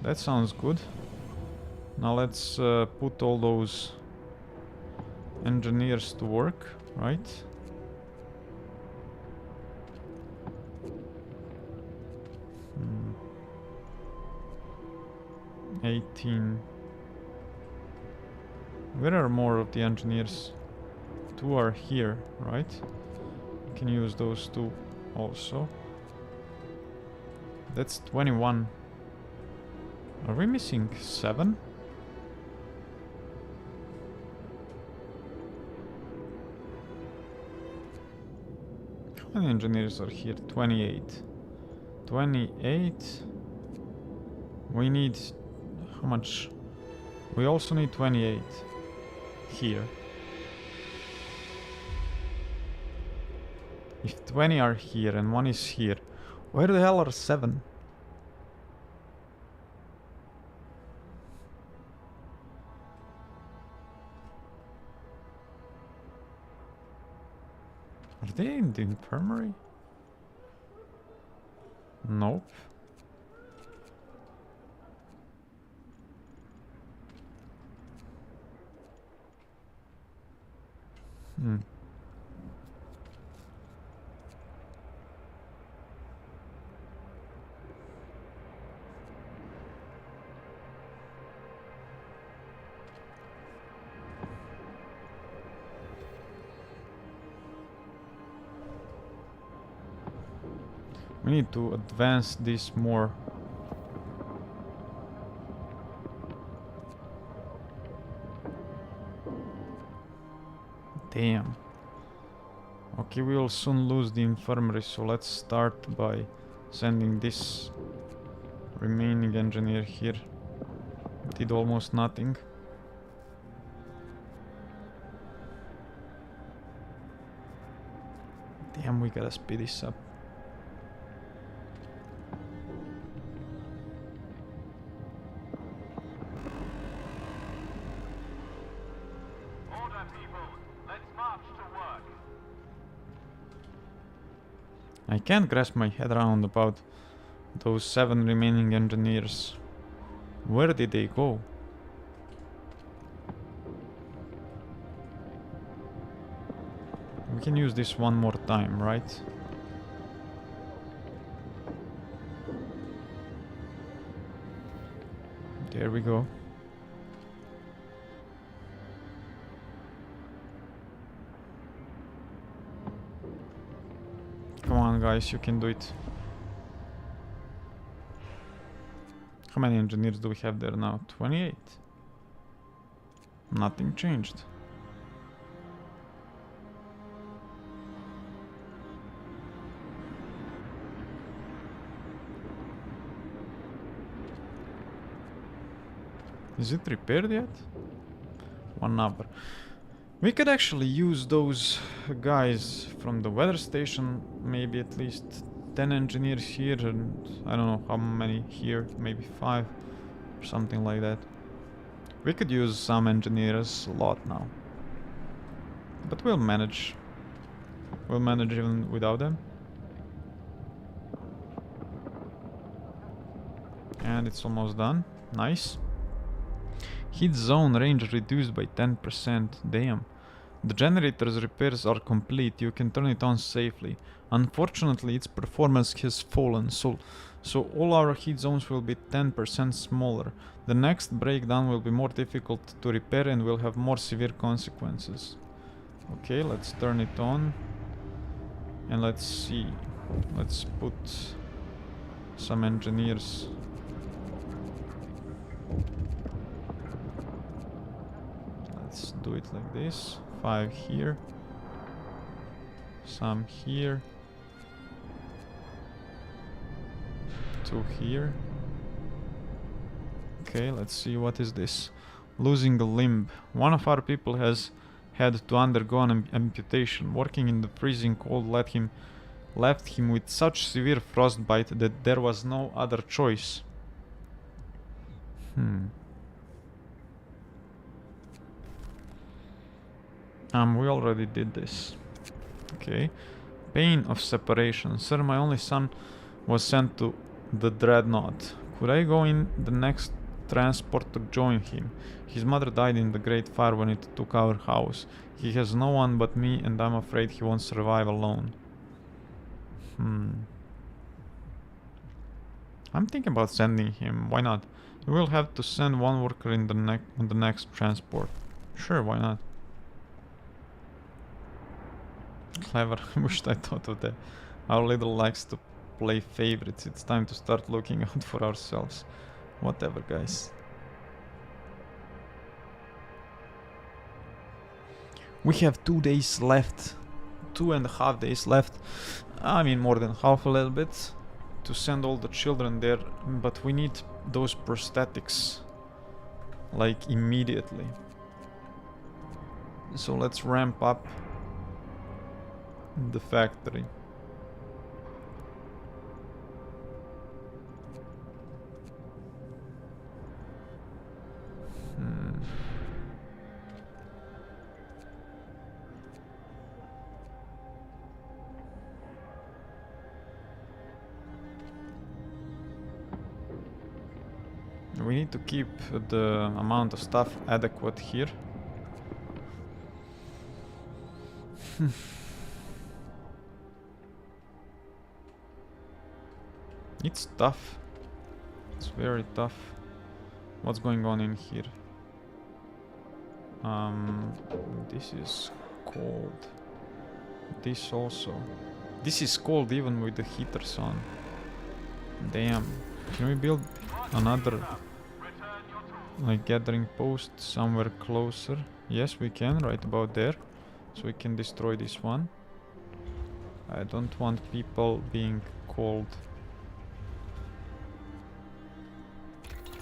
That sounds good. Now let's put all those engineers to work, right? Hmm. 18. Where are more of the engineers? 2 are here, right? We can use those 2 also. That's 21. Are we missing 7? How many engineers are here? 28. 28. We need... how much? We also need 28 here. If 20 are here and 1 is here, where the hell are 7? Are they in the infirmary? Nope. We need to advance this more. Damn. Okay, we will soon lose the infirmary, so let's start by sending this remaining engineer here. Did almost nothing. Damn, we gotta speed this up. I can't grasp my head around about those 7 remaining engineers. Where did they go? We can use this one more time, right? There we go. Come on, guys, you can do it. How many engineers do we have there now? 28. Nothing changed. Is it repaired yet? 1 hour. We could actually use those guys from the weather station, maybe at least 10 engineers here and I don't know how many here, maybe 5 or something like that. We could use some engineers a lot now. But we'll manage. We'll manage even without them. And it's almost done. Nice. Heat zone range reduced by 10%. Damn. The generator's repairs are complete. You can turn it on safely. Unfortunately, its performance has fallen, so all our heat zones will be 10% smaller. The next breakdown will be more difficult to repair and will have more severe consequences. Okay, let's turn it on. And let's see. Let's put some engineers. Let's do it like this. 5 here. Some here. 2 here. Okay, let's see, what is this? Losing a limb. One of our people has had to undergo an amputation. Working in the freezing cold left him with such severe frostbite that there was no other choice. We already did this. Okay. Pain of separation. Sir, my only son was sent to the Dreadnought. Could I go in the next transport to join him? His mother died in the Great Fire when it took our house. He has no one but me and I'm afraid he won't survive alone. I'm thinking about sending him. Why not? We will have to send one worker in on the next transport. Sure, why not? Clever. I wished I thought of that. Our leader likes to play favorites. It's time to start looking out for ourselves. Whatever, guys. We have 2 days left. 2.5 days left. I mean, more than half a little bit. To send all the children there. But we need those prosthetics. Like, immediately. So let's ramp up the factory. We need to keep the amount of stuff adequate here. It's tough. It's very tough. What's going on in here? This is cold. This also. This is cold even with the heaters on. Damn. Can we build another like gathering post somewhere closer? Yes, we can, right about there. So we can destroy this one. I don't want people being cold.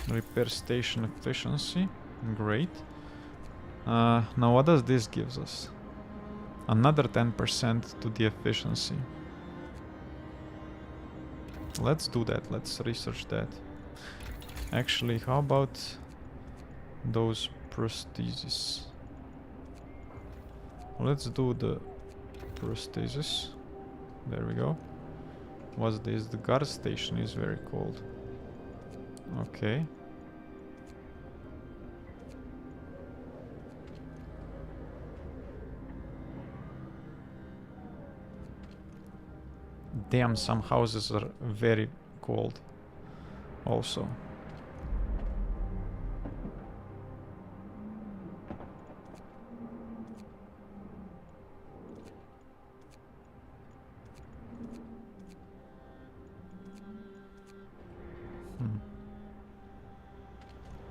Repair station efficiency. Great. Now what does this gives us? Another 10% to the efficiency. Let's do that. Let's research that. Actually, how about those prostheses? Let's do the prostheses. There we go. What's this? The guard station is very cold. Okay. Damn, some houses are very cold also.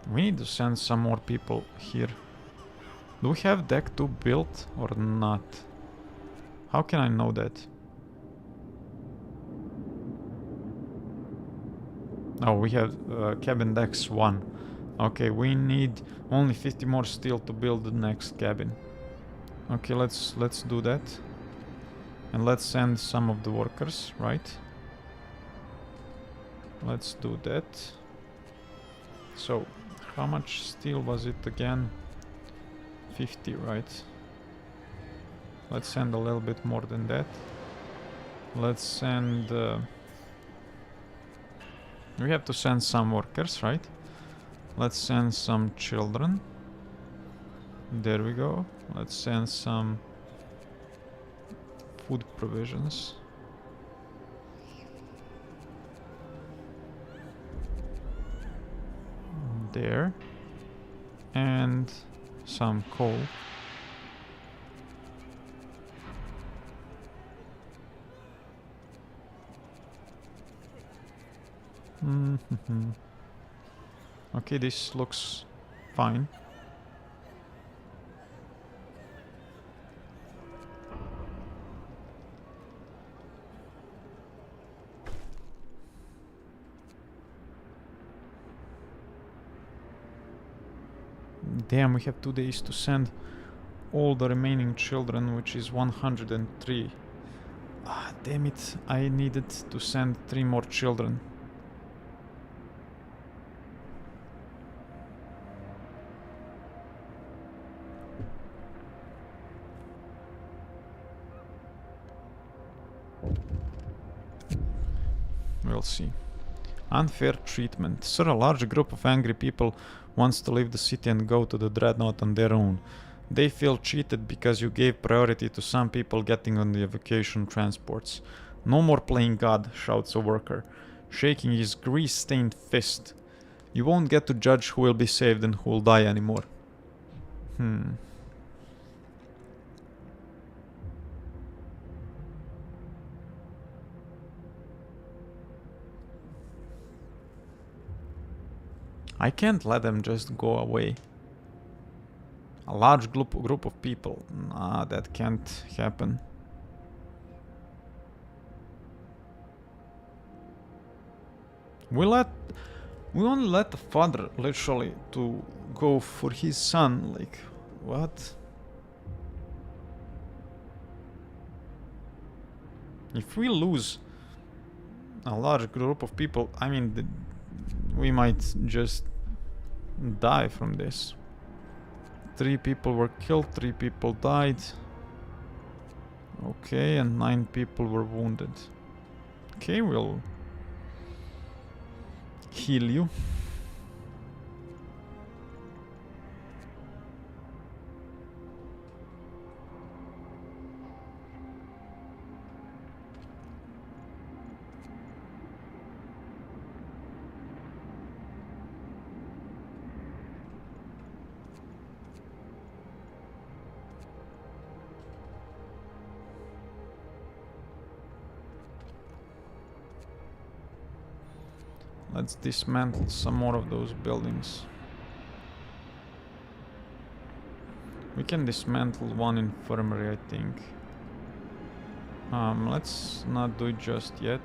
We need to send some more people here. Do we have deck 2 built or not? How can I know that? Oh, we have cabin decks 1. Okay, we need only 50 more steel to build the next cabin. Okay, let's do that. And let's send some of the workers, right? Let's do that. So, how much steel was it again? 50, right? Let's send a little bit more than that. Let's send... we have to send some workers, right? Let's send some children. There we go. Let's send some food provisions. There. And some coal. Okay, this looks fine. Damn, we have 2 days to send all the remaining children, which is 103. Ah, damn it, I needed to send 3 more children. We'll see. Unfair treatment. Sir, a large group of angry people wants to leave the city and go to the dreadnought on their own. They feel cheated because you gave priority to some people getting on the evacuation transports. No more playing God, shouts a worker, shaking his grease-stained fist. You won't get to judge who will be saved and who will die anymore. I can't let them just go away. A large group of people. Nah, that can't happen. We only let the father literally to go for his son. Like, what? If we lose a large group of people, I mean, we might just die from this. 3 people were killed, 3 people died. Okay, and 9 people were wounded. Okay, we'll heal you. Let's dismantle some more of those buildings. We can dismantle one infirmary, I think. Let's not do it just yet.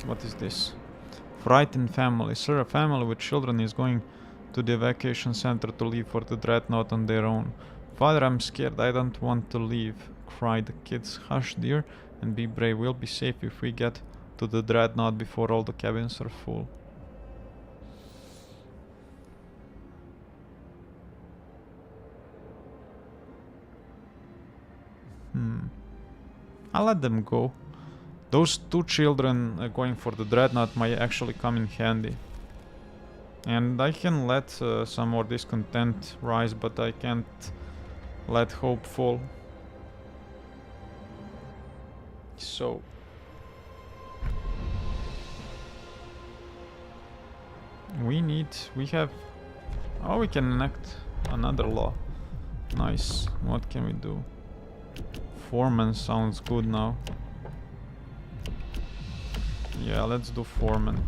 What is this? Frightened family. Sir, a family with children is going to the evacuation center to leave for the dreadnought on their own. Father, I'm scared. I don't want to leave, cried the kids. Hush, dear, and be brave. We'll be safe if we get to the dreadnought before all the cabins are full. I'll let them go. Those 2 children going for the dreadnought might actually come in handy. And I can let some more discontent rise, but I can't let hope fall. So we have, oh, we can enact another law. Nice. What can we do? Foreman sounds good now. Yeah, let's do foreman.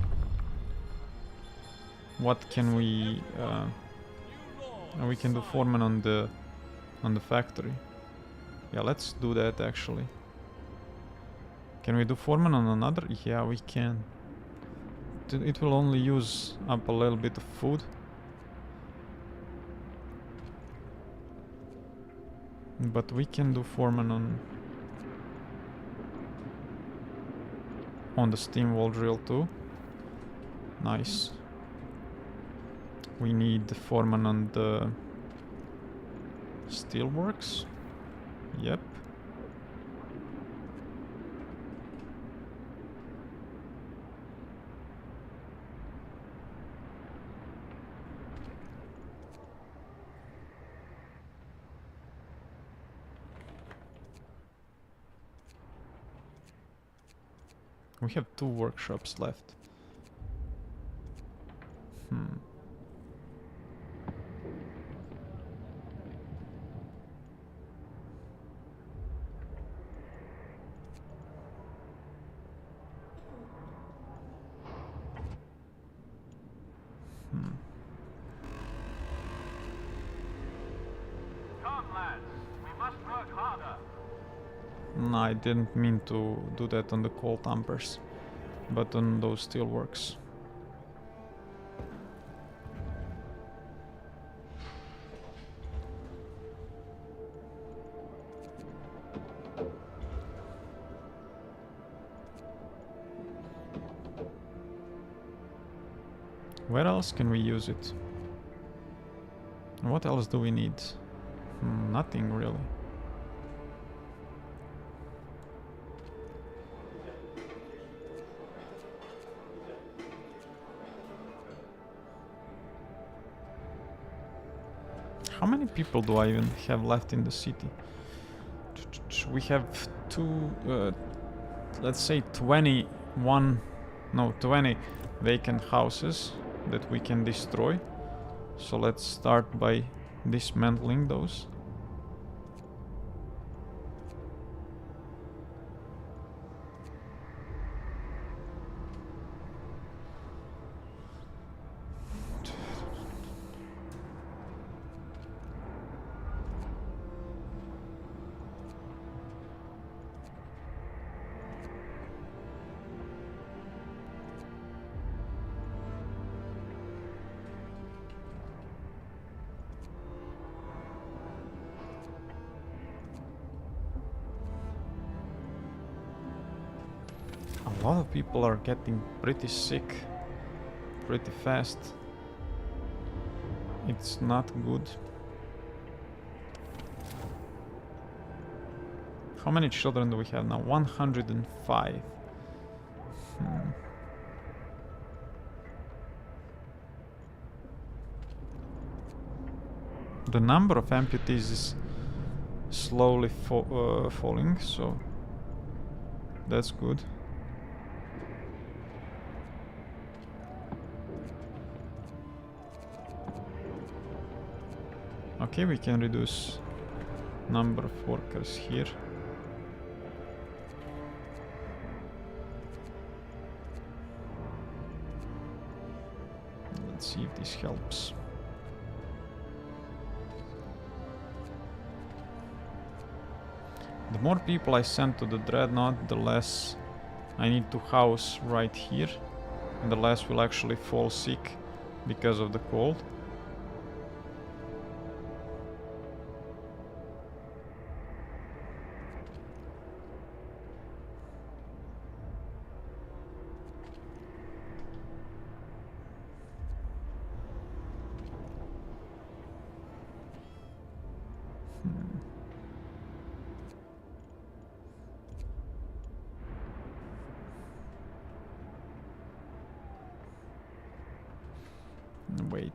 What can we we can do foreman on the factory. Yeah, let's do that actually. Can we do foreman on another? Yeah, we can. It will only use up a little bit of food. But we can do foreman on the steam wall drill too. Nice. We need the foreman on the steelworks. Yep. We have 2 workshops left. Come, lads. We must work harder. No, I didn't mean to do that on the coal tampers, but on those steelworks. Where else can we use it? What else do we need? Nothing really. How many people do I even have left in the city? We have let's say 20 vacant houses that we can destroy. So let's start by dismantling those. A lot of people are getting pretty sick pretty fast. It's not good. How many children do we have now? 105. The number of amputees is slowly falling, so that's good. Okay, we can reduce number of workers here. Let's see if this helps. The more people I send to the dreadnought, the less I need to house right here, and the less will actually fall sick because of the cold.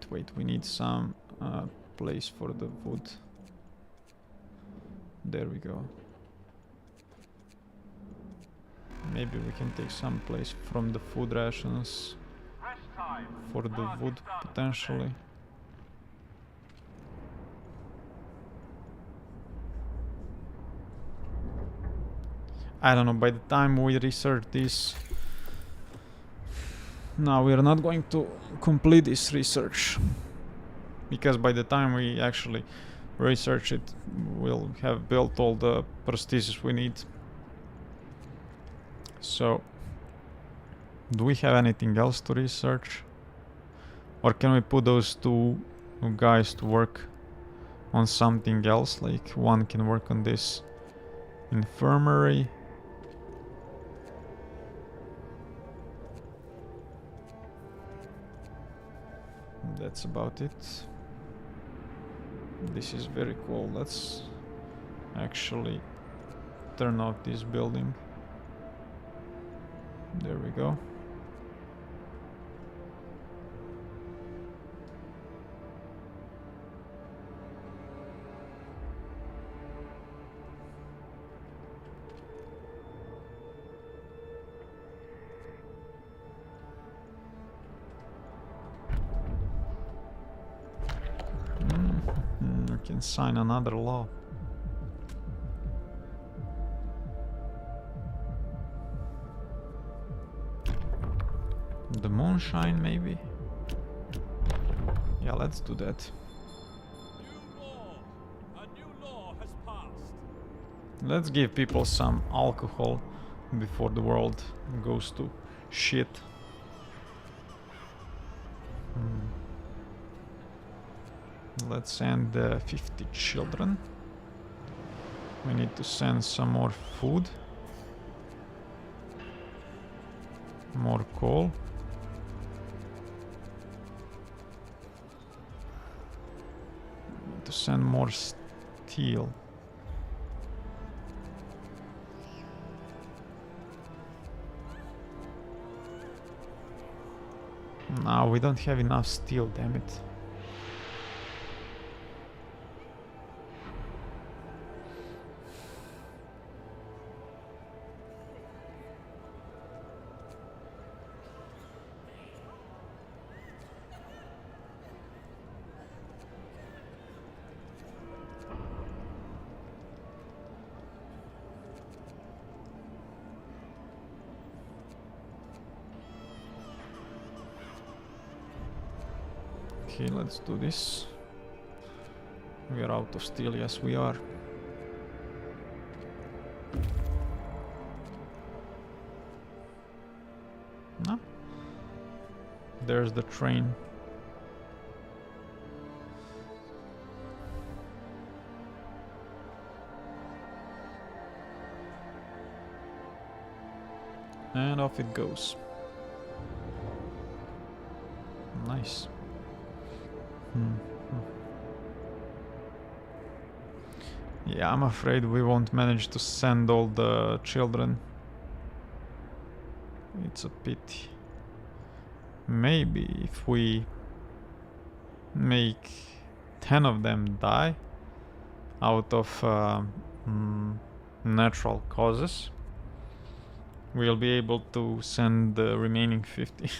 Wait, we need some place for the wood. There we go. Maybe we can take some place from the food rations Rest time. for the Work wood is done. potentially. I don't know, by the time we research this... No, we are not going to complete this research. Because by the time we actually research it, we'll have built all the prostheses we need. So, do we have anything else to research? Or can we put those two guys to work on something else? Like one can work on this infirmary. That's about it. This is very cool. Let's actually turn off this building. There we go. We can sign another law. The moonshine, maybe? Yeah, let's do that. New law. A new law has passed. Let's give people some alcohol before the world goes to shit. Let's send 50 children. We need to send some more food. More coal. We need to send more steel. No, we don't have enough steel, damn it. Okay, let's do this. We are out of steel, yes we are. No? There's the train. And off it goes. Nice. Yeah, I'm afraid we won't manage to send all the children. It's a pity. Maybe if we make 10 of them die out of natural causes, we'll be able to send the remaining 50.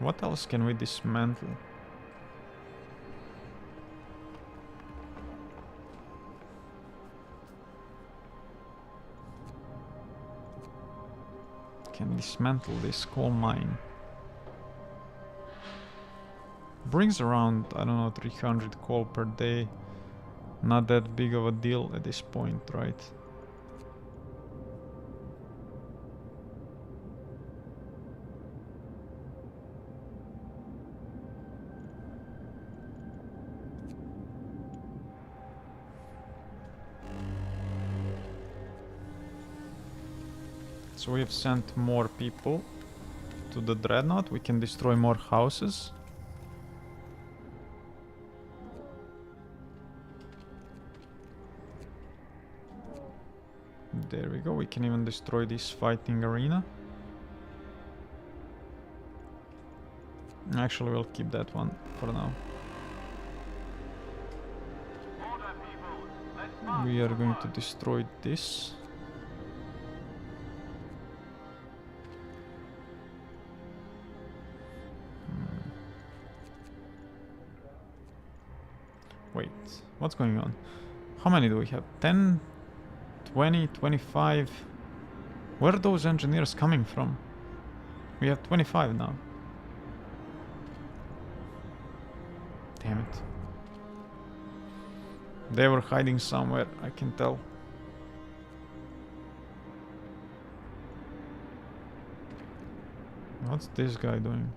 What else can we dismantle? Can dismantle this coal mine. Brings around, I don't know, 300 coal per day. Not that big of a deal at this point, right? So we've sent more people to the dreadnought. We can destroy more houses. There we go. We can even destroy this fighting arena. Actually, we'll keep that one for now. Order, people. Let's march We are to going work. to destroy this. Wait, what's going on? How many do we have? 10, 20, 25? Where are those engineers coming from? We have 25 now. Damn it. They were hiding somewhere, I can tell. What's this guy doing?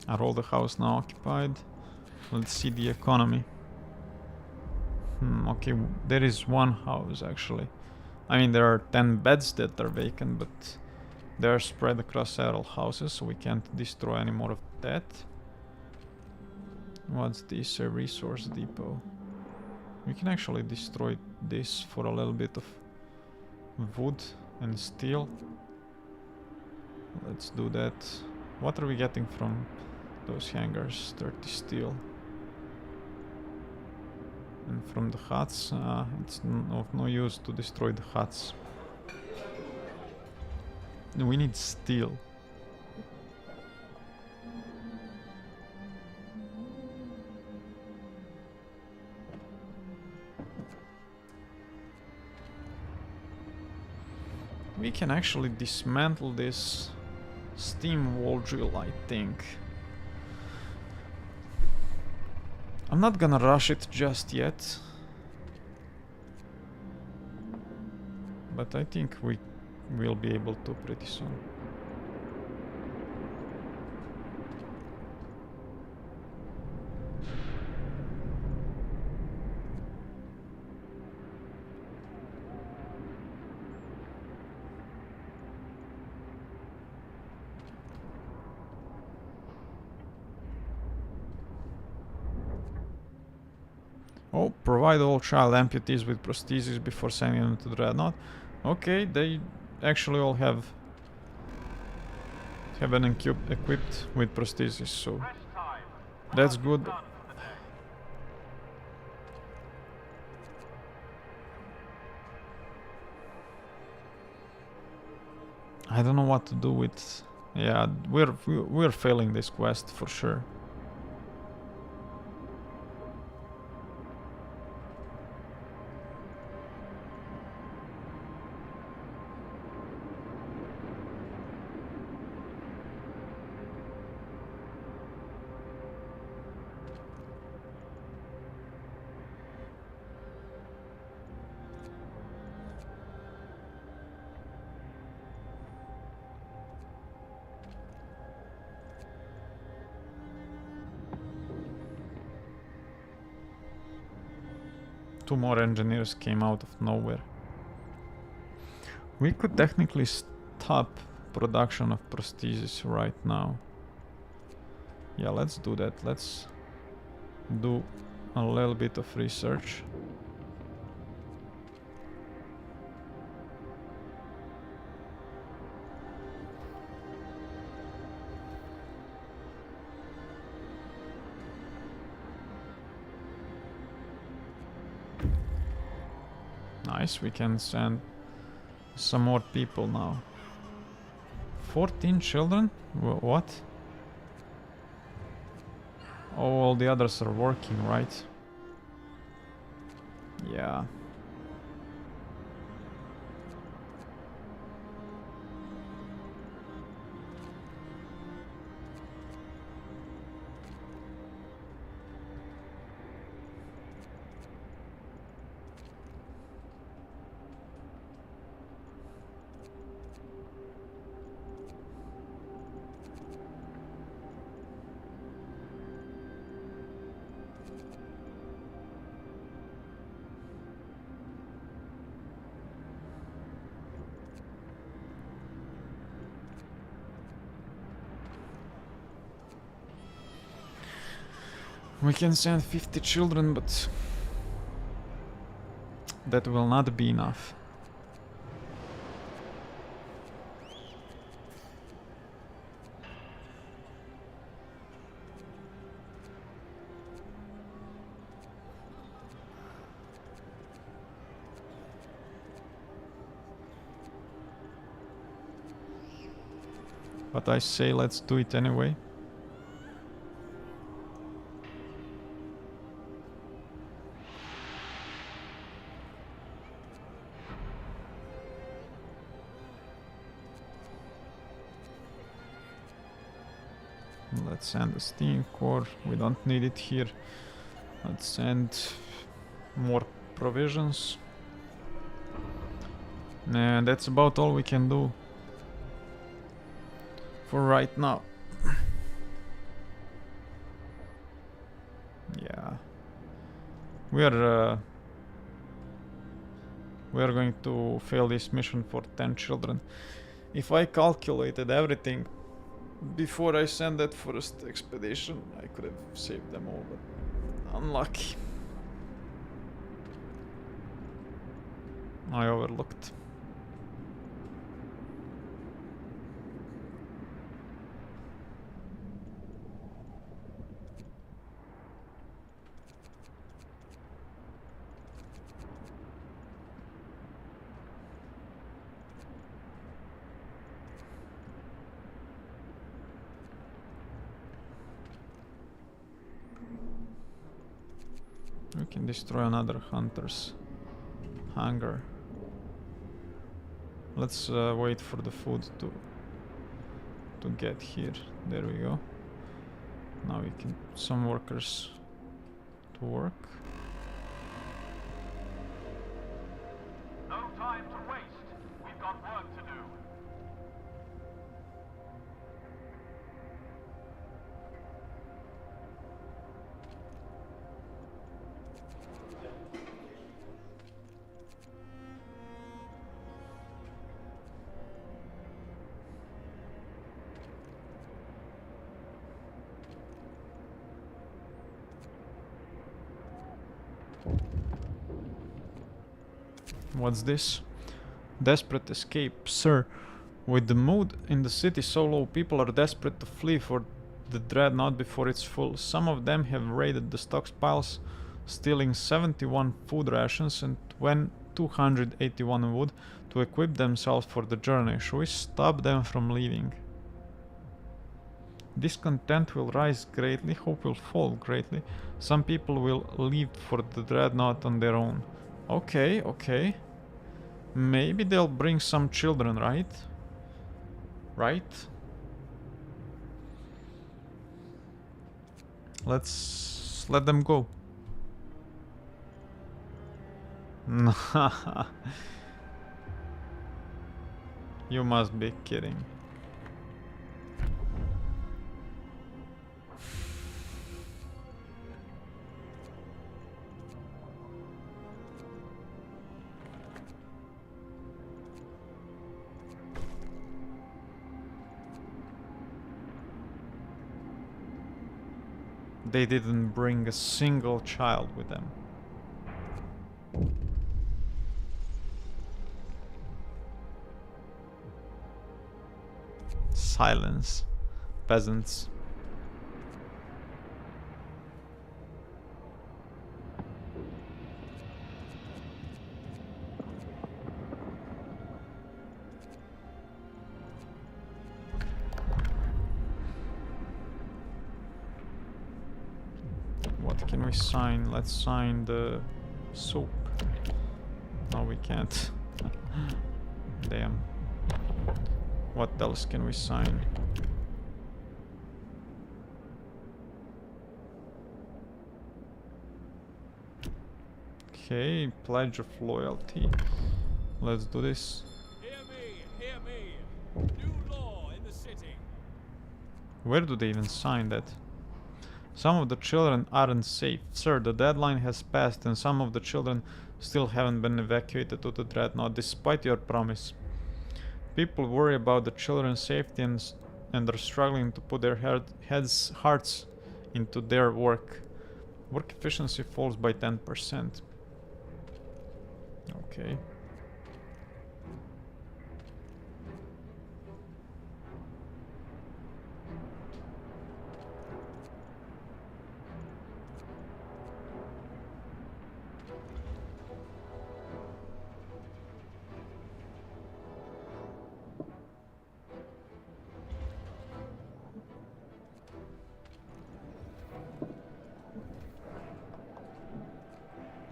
Are all the houses now occupied? Let's see the economy. Okay, there is one house actually. I mean, there are 10 beds that are vacant, but they are spread across several houses, so we can't destroy any more of that. What's this? A resource depot. We can actually destroy this for a little bit of wood and steel. Let's do that. What are we getting from those hangars? 30 steel. And from the huts, it's of no use to destroy the huts. We need steel. We can actually dismantle this steam wall drill, I think. I'm not gonna rush it just yet. But I think we will be able to pretty soon. Oh, provide all child amputees with prostheses before sending them to the dreadnought. Okay, they actually all have been equipped with prostheses, so Rest time. that's Work is good. done for the day. I don't know what to do with. Yeah, we're failing this quest for sure. Two more engineers came out of nowhere. We could technically stop production of prostheses right now. Yeah, let's do that. Let's do a little bit of research. Nice, we can send some more people now. 14 children? What? Oh, all the others are working, right? Yeah. We can send 50 children, but that will not be enough. But I say let's do it anyway. Let's send a steam core. We don't need it here. Let's send more provisions. And that's about all we can do for right now. Yeah. We are going to fail this mission for 10 children. If I calculated everything before I sent that first expedition, I could have saved them all, but unlucky. I overlooked. We can destroy another hunter's hangar. Let's wait for the food to get here. There we go. Now we can put some workers to work. No time to waste. We've got work to do. What's this? Desperate escape, sir. With the mood in the city so low, people are desperate to flee for the dreadnought before it's full. Some of them have raided the stockpiles, stealing 71 food rations and 281 wood to equip themselves for the journey. Should we stop them from leaving? Discontent will rise greatly, hope will fall greatly. Some people will leave for the dreadnought on their own. Okay, okay. Maybe they'll bring some children, right? Right? Let's let them go. You must be kidding. They didn't bring a single child with them. Silence, peasants. What can we sign? Let's sign the soap. No, we can't. Damn. What else can we sign? Okay, pledge of loyalty. Let's do this. Hear me, hear me. New law in the city. Where do they even sign that? Some of the children aren't safe. Sir, the deadline has passed and some of the children still haven't been evacuated to the dreadnought despite your promise. People worry about the children's safety and are struggling to put their hearts into their work. Work efficiency falls by 10%. Okay.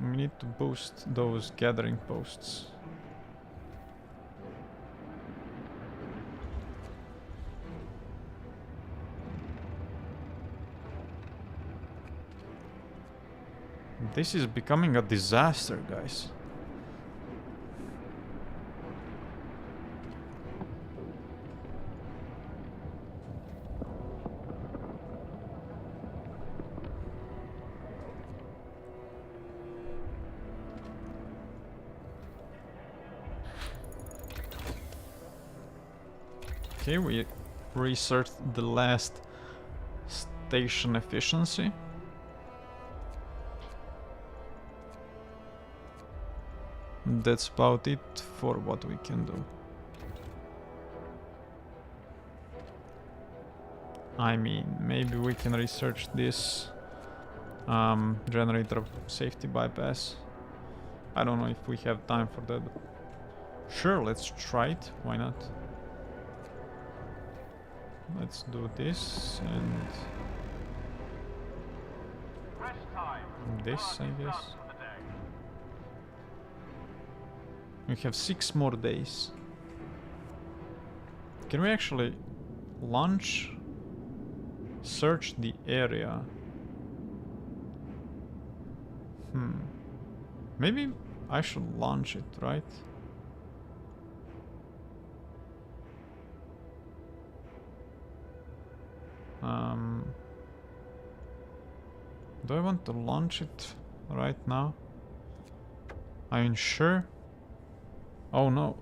We need to boost those gathering posts. This is becoming a disaster, guys. Okay, we researched the last station efficiency. That's about it for what we can do. I mean, maybe we can research this generator safety bypass. I don't know if we have time for that, but sure, let's try it. Why not? Let's do this and this, I guess. We have 6 more days. Can we actually launch? Search the area. Maybe I should launch it, right? Do I want to launch it right now? I mean, sure. Oh no.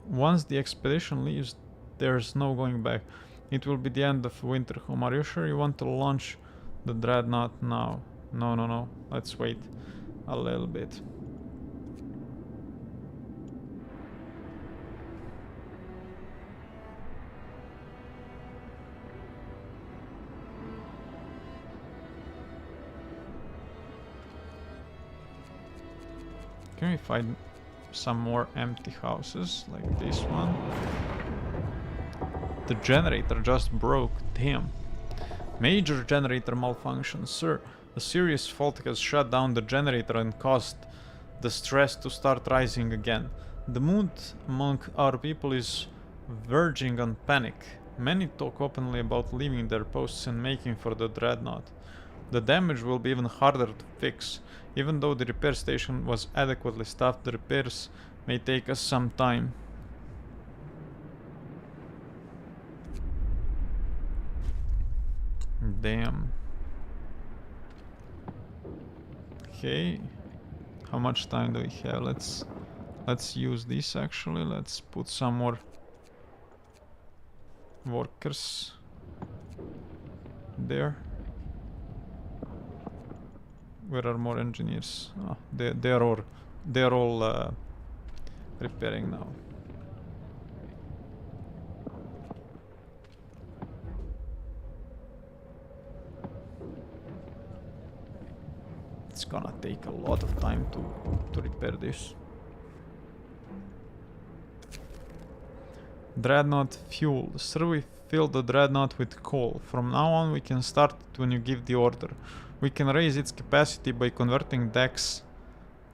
Once the expedition leaves, there's no going back. It will be the end of Winterhome. Are you sure you want to launch the dreadnought now? No, no, no. Let's wait a little bit. Can we find some more empty houses like this one? The generator just broke. Damn. Major generator malfunction, sir. A serious fault has shut down the generator and caused the stress to start rising again. The mood among our people is verging on panic. Many talk openly about leaving their posts and making for the dreadnought. The damage will be even harder to fix. Even though the repair station was adequately staffed, the repairs may take us some time. Damn. Okay. How much time do we have? Let's use this actually. Let's put some more workers there. Where are more engineers? Oh, they're all repairing now. It's gonna take a lot of time to repair this. Dreadnought fuel. Sir, we fill the dreadnought with coal. From now on we can start it when you give the order. We can raise its capacity by converting decks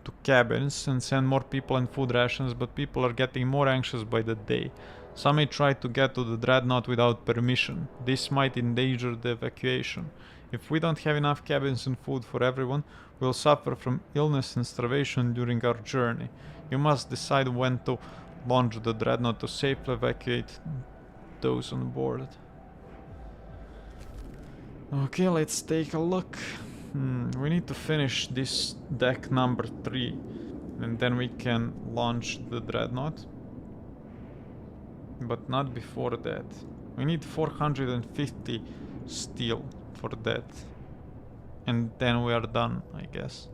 to cabins and send more people and food rations, but people are getting more anxious by the day. Some may try to get to the dreadnought without permission. This might endanger the evacuation. If we don't have enough cabins and food for everyone, we'll suffer from illness and starvation during our journey. You must decide when to launch the dreadnought to safely evacuate those on board. Okay, let's take a look. We need to finish this deck number 3 and then we can launch the dreadnought. But not before that. We need 450 steel for that. and then we are done, I guess.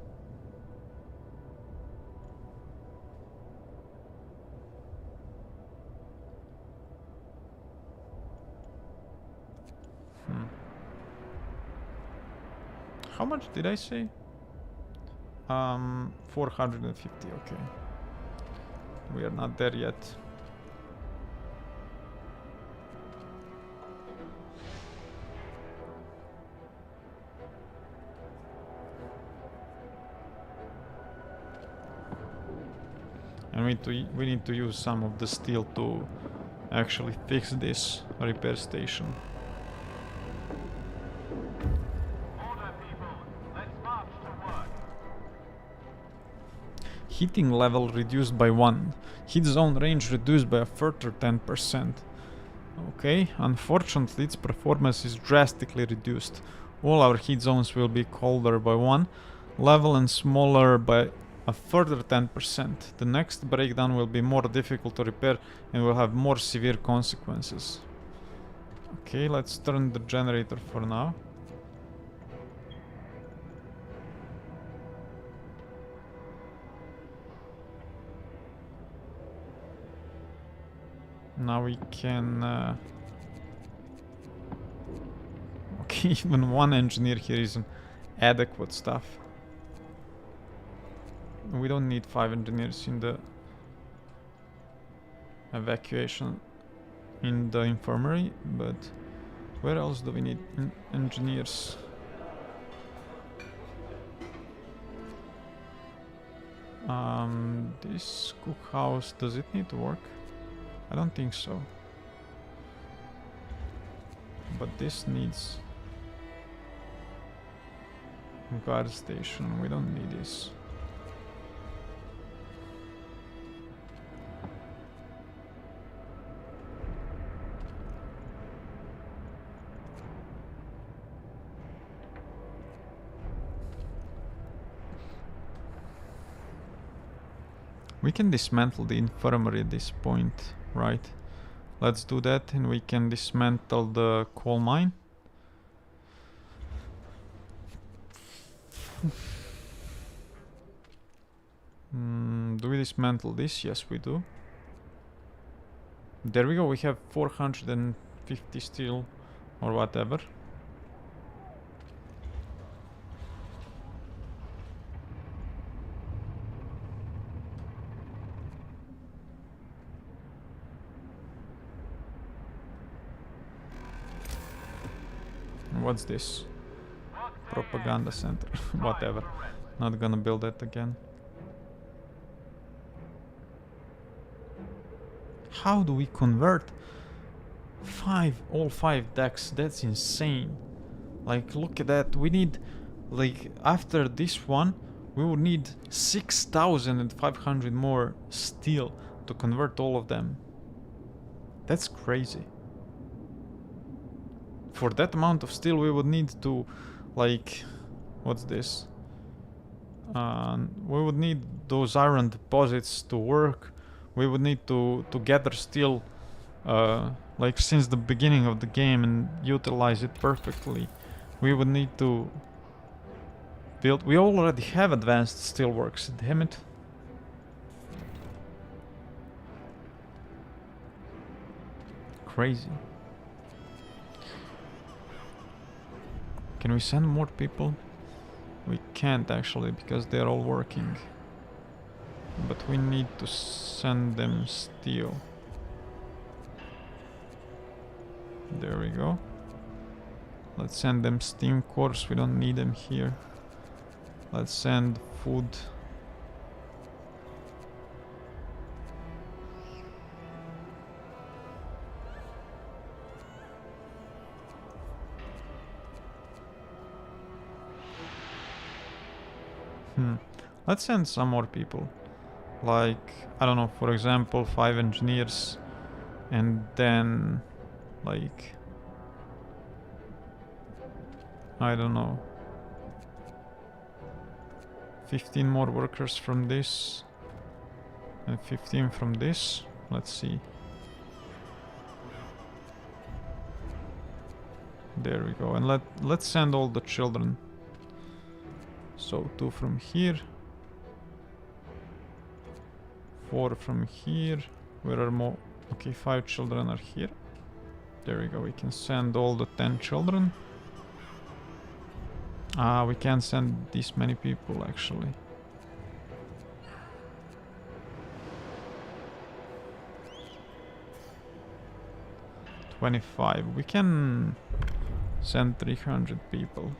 How much did I say? 450, okay. We are not there yet. And we need to use some of the steel to actually fix this repair station. Order, people. Let's march to work. Heating level reduced by 1. Heat zone range reduced by a further 10%. Okay, unfortunately its performance is drastically reduced. All our heat zones will be colder by 1 level and smaller by a further 10%. The next breakdown will be more difficult to repair and will have more severe consequences. Okay, let's turn the generator for now. Now we can... Okay, even one engineer here is adequate stuff. We don't need 5 engineers in the evacuation in the infirmary, but where else do we need engineers? This cookhouse, does it need to work? I don't think so. But this needs guard station. We don't need this. We can dismantle the infirmary at this point, right? Let's do that, and we can dismantle the coal mine. Do we dismantle this? Yes, we do. There we go, we have 450 steel or whatever. What's this? Propaganda center. Whatever. Not gonna build it again. How do we convert all 5 decks? That's insane. Like, look at that. We need, like, after this one, we would need 6,500 more steel to convert all of them. That's crazy. For that amount of steel we would need to, like, what's this? We would need those iron deposits to work. We would need to gather steel like since the beginning of the game and utilize it perfectly. We would need to build... We already have advanced steelworks, damn it. Crazy. Can we send more people? We can't actually, because they're all working. But we need to send them steel. There we go. Let's send them steam cores, we don't need them here. Let's send food. Let's send some more people. Like, I don't know, for example, 5 engineers. And then, like, I don't know, 15 more workers from this. And 15 from this. Let's see. There we go. And let's send all the children. So 2 from here. 4 from here. Where are more? Okay, 5 children are here. There we go. We can send all the 10 children. Ah, we can't send this many people actually. $25. We can send 300 people.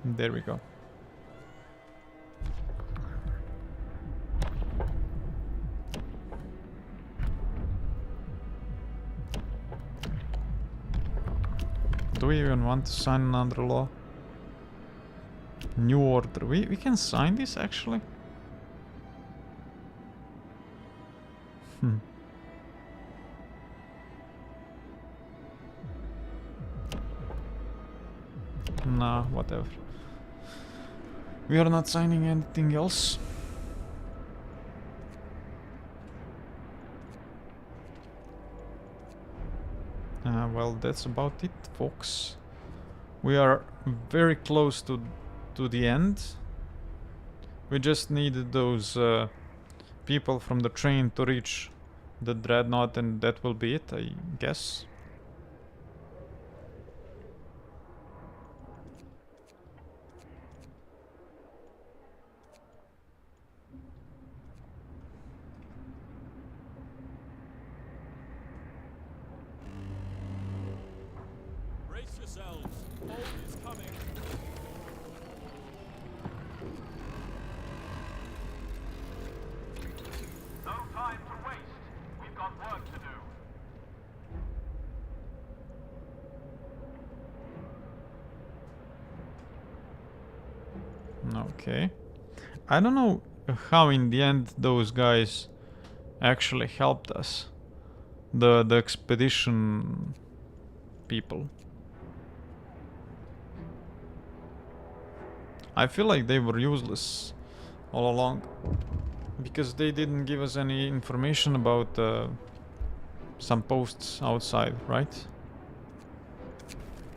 There we go. Do we even want to sign another law? New order. We can sign this actually? Nah, whatever. We are not signing anything else. Well, that's about it, folks. We are very close to the end. We just needed those people from the train to reach the dreadnought, and that will be it, I guess. Brace yourselves. Hold is coming. No time to waste. We've got work to do. Okay. I don't know how in the end those guys actually helped us. The expedition people. I feel like they were useless all along. Because they didn't give us any information about some posts outside, right?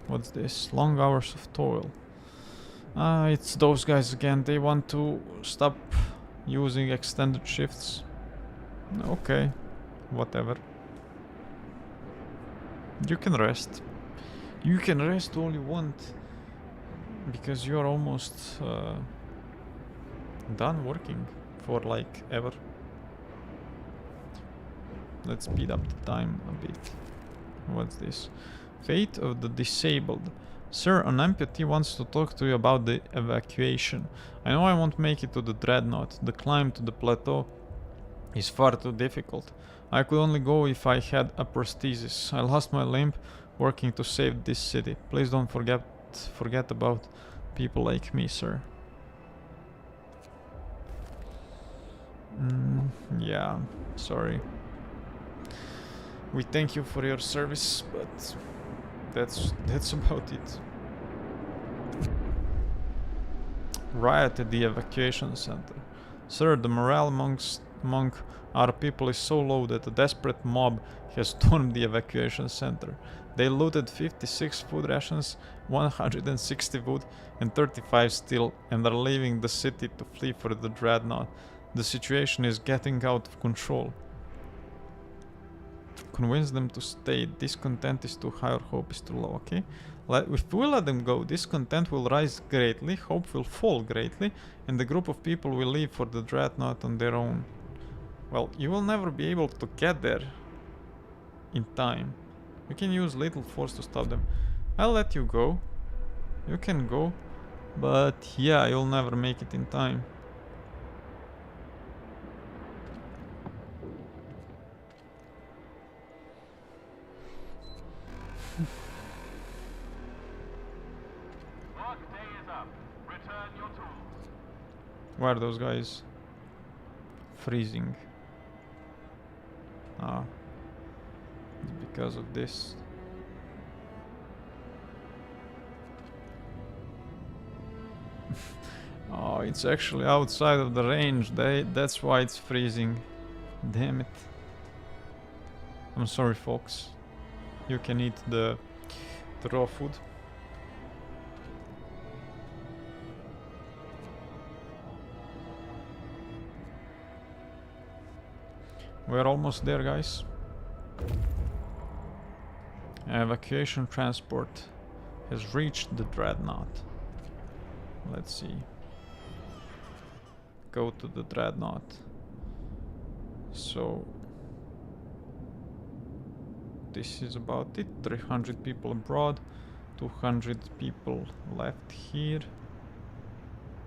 What's this? Long hours of toil. It's those guys again. They want to stop using extended shifts. Okay, whatever. You can rest. You can rest all you want. Because you're almost done working for like ever. Let's speed up the time a bit. What's this? Fate of the disabled. Sir, an amputee wants to talk to you about the evacuation. I know I won't make it to the dreadnought. The climb to the plateau is far too difficult. I could only go if I had a prosthesis. I lost my limb working to save this city. Please don't forget about people like me, sir. Yeah, sorry. We thank you for your service, but that's about it. Riot at the evacuation center. Sir, the morale among our people is so low that a desperate mob has stormed the evacuation center. They looted 56 food rations, 160 wood and 35 steel, and are leaving the city to flee for the dreadnought. The situation is getting out of control. Convince them to stay. Discontent is too high or hope is too low, okay? If we let them go, discontent will rise greatly, hope will fall greatly, and the group of people will leave for the dreadnought on their own. Well, you will never be able to get there in time. You can use little force to stop them. I'll let you go. You can go. But yeah, you'll never make it in time. Work day is up. Return your tools. Why are those guys freezing? Ah, it's because of this. Oh, it's actually outside of the range. That's why it's freezing. Damn it. I'm sorry, folks. You can eat the raw food. We're almost there, guys. Evacuation transport has reached the dreadnought. Let's see. Go to the dreadnought. So this is about it. 300 people abroad, 200 people left here.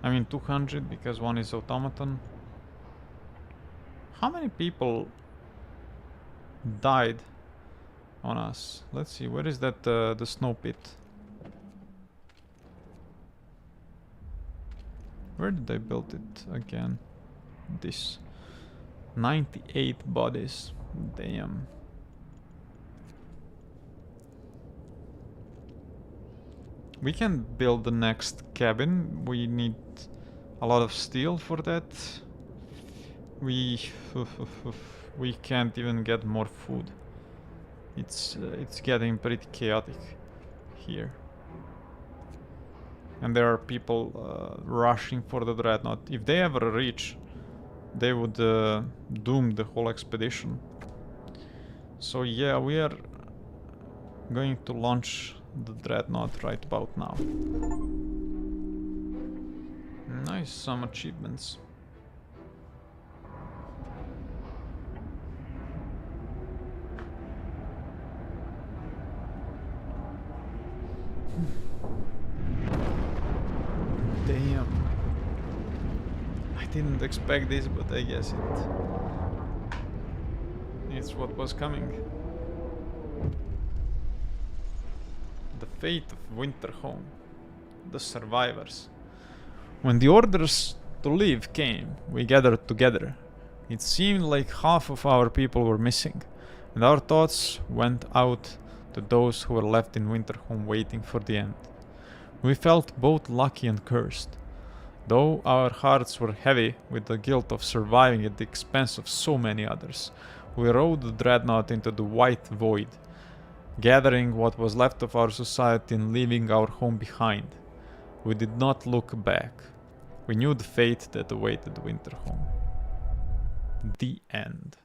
I mean 200 because one is automaton. How many people died on us? Let's see, where is that the snow pit? Where did I build it again? This 98 bodies. Damn. We can build the next cabin. We need a lot of steel for that. We can't even get more food. It's getting pretty chaotic here. And there are people rushing for the dreadnought. If they ever reach, they would doom the whole expedition. So yeah, we are going to launch the dreadnought right about now. Nice, some achievements. Damn. I didn't expect this, but I guess it's what was coming. The fate of Winterhome. The survivors. When the orders to leave came, we gathered together. It seemed like half of our people were missing, and our thoughts went out to those who were left in Winterhome waiting for the end. We felt both lucky and cursed. Though our hearts were heavy with the guilt of surviving at the expense of so many others, we rowed the dreadnought into the white void, gathering what was left of our society and leaving our home behind. We did not look back. We knew the fate that awaited Winterhome. The end.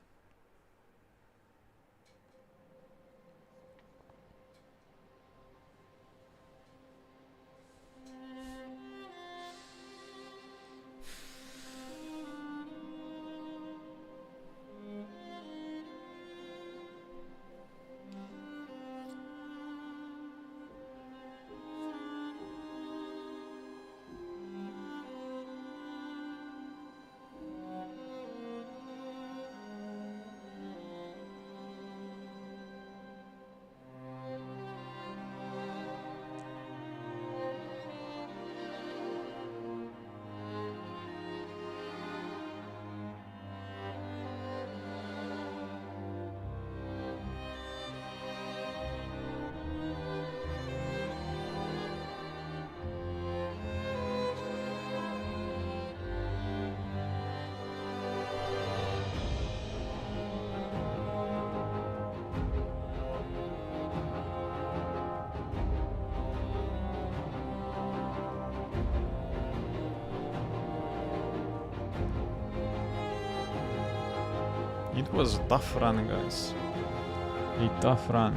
It was a tough run, guys. A tough run.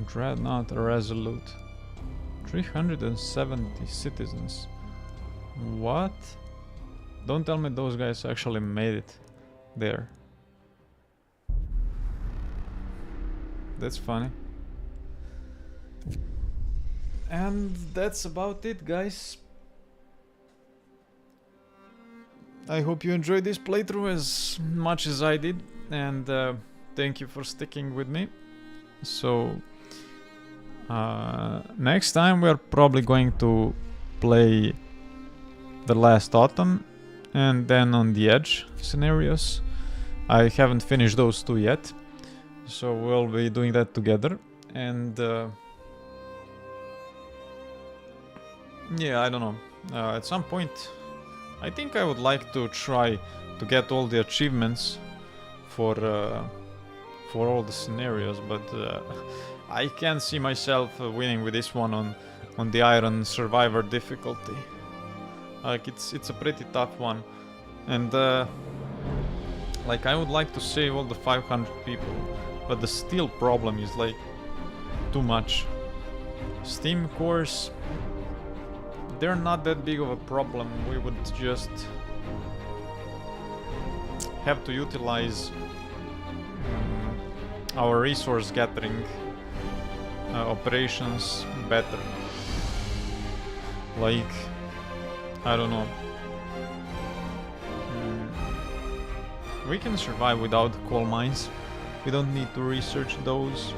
Dreadnought Resolute. 370 citizens. What? Don't tell me those guys actually made it there. That's funny. And that's about it, guys. I hope you enjoyed this playthrough as much as I did, and thank you for sticking with me. So next time we're probably going to play The Last Autumn and then On the Edge scenarios. I haven't finished those two yet, so we'll be doing that together. And Yeah, I don't know. At some point, I think I would like to try to get all the achievements for all the scenarios, but I can't see myself winning with this one on the Iron Survivor difficulty. Like it's a pretty tough one, and like I would like to save all the 500 people, but the steel problem is like too much. Steam cores, they're not that big of a problem. We would just have to utilize our resource gathering operations better. Like, I don't know. We can survive without coal mines. We don't need to research those.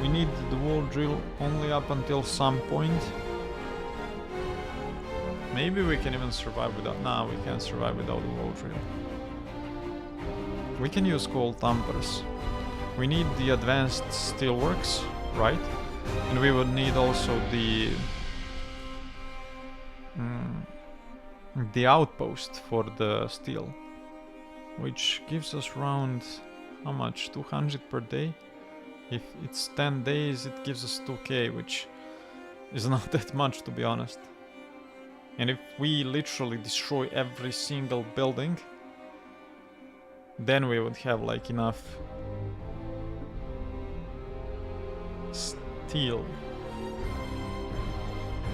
We need the wall drill only up until some point. Maybe we can even survive without... Nah, we can't survive without the wall drill. We can use coal tampers. We need the advanced steelworks, right? And we would need also the outpost for the steel, which gives us around, how much, 200 per day? If it's 10 days, it gives us 2k, which is not that much, to be honest. And if we literally destroy every single building, then we would have like enough steel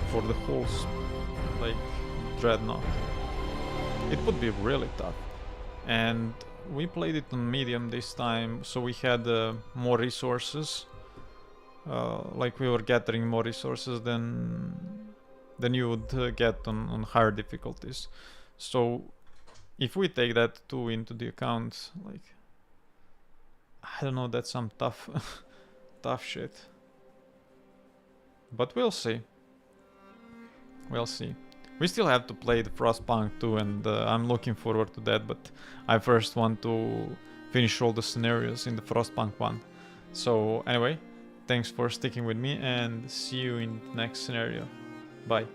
for the whole like dreadnought. It would be really tough. And we played it on medium this time, so we had more resources. Like we were gathering more resources than you would get on higher difficulties. So if we take that too into the account, like, I don't know, that's some tough tough shit. But we'll see. We'll see. We still have to play the Frostpunk too, and I'm looking forward to that, but I first want to finish all the scenarios in the Frostpunk one. So anyway, thanks for sticking with me, and see you in the next scenario. Bye.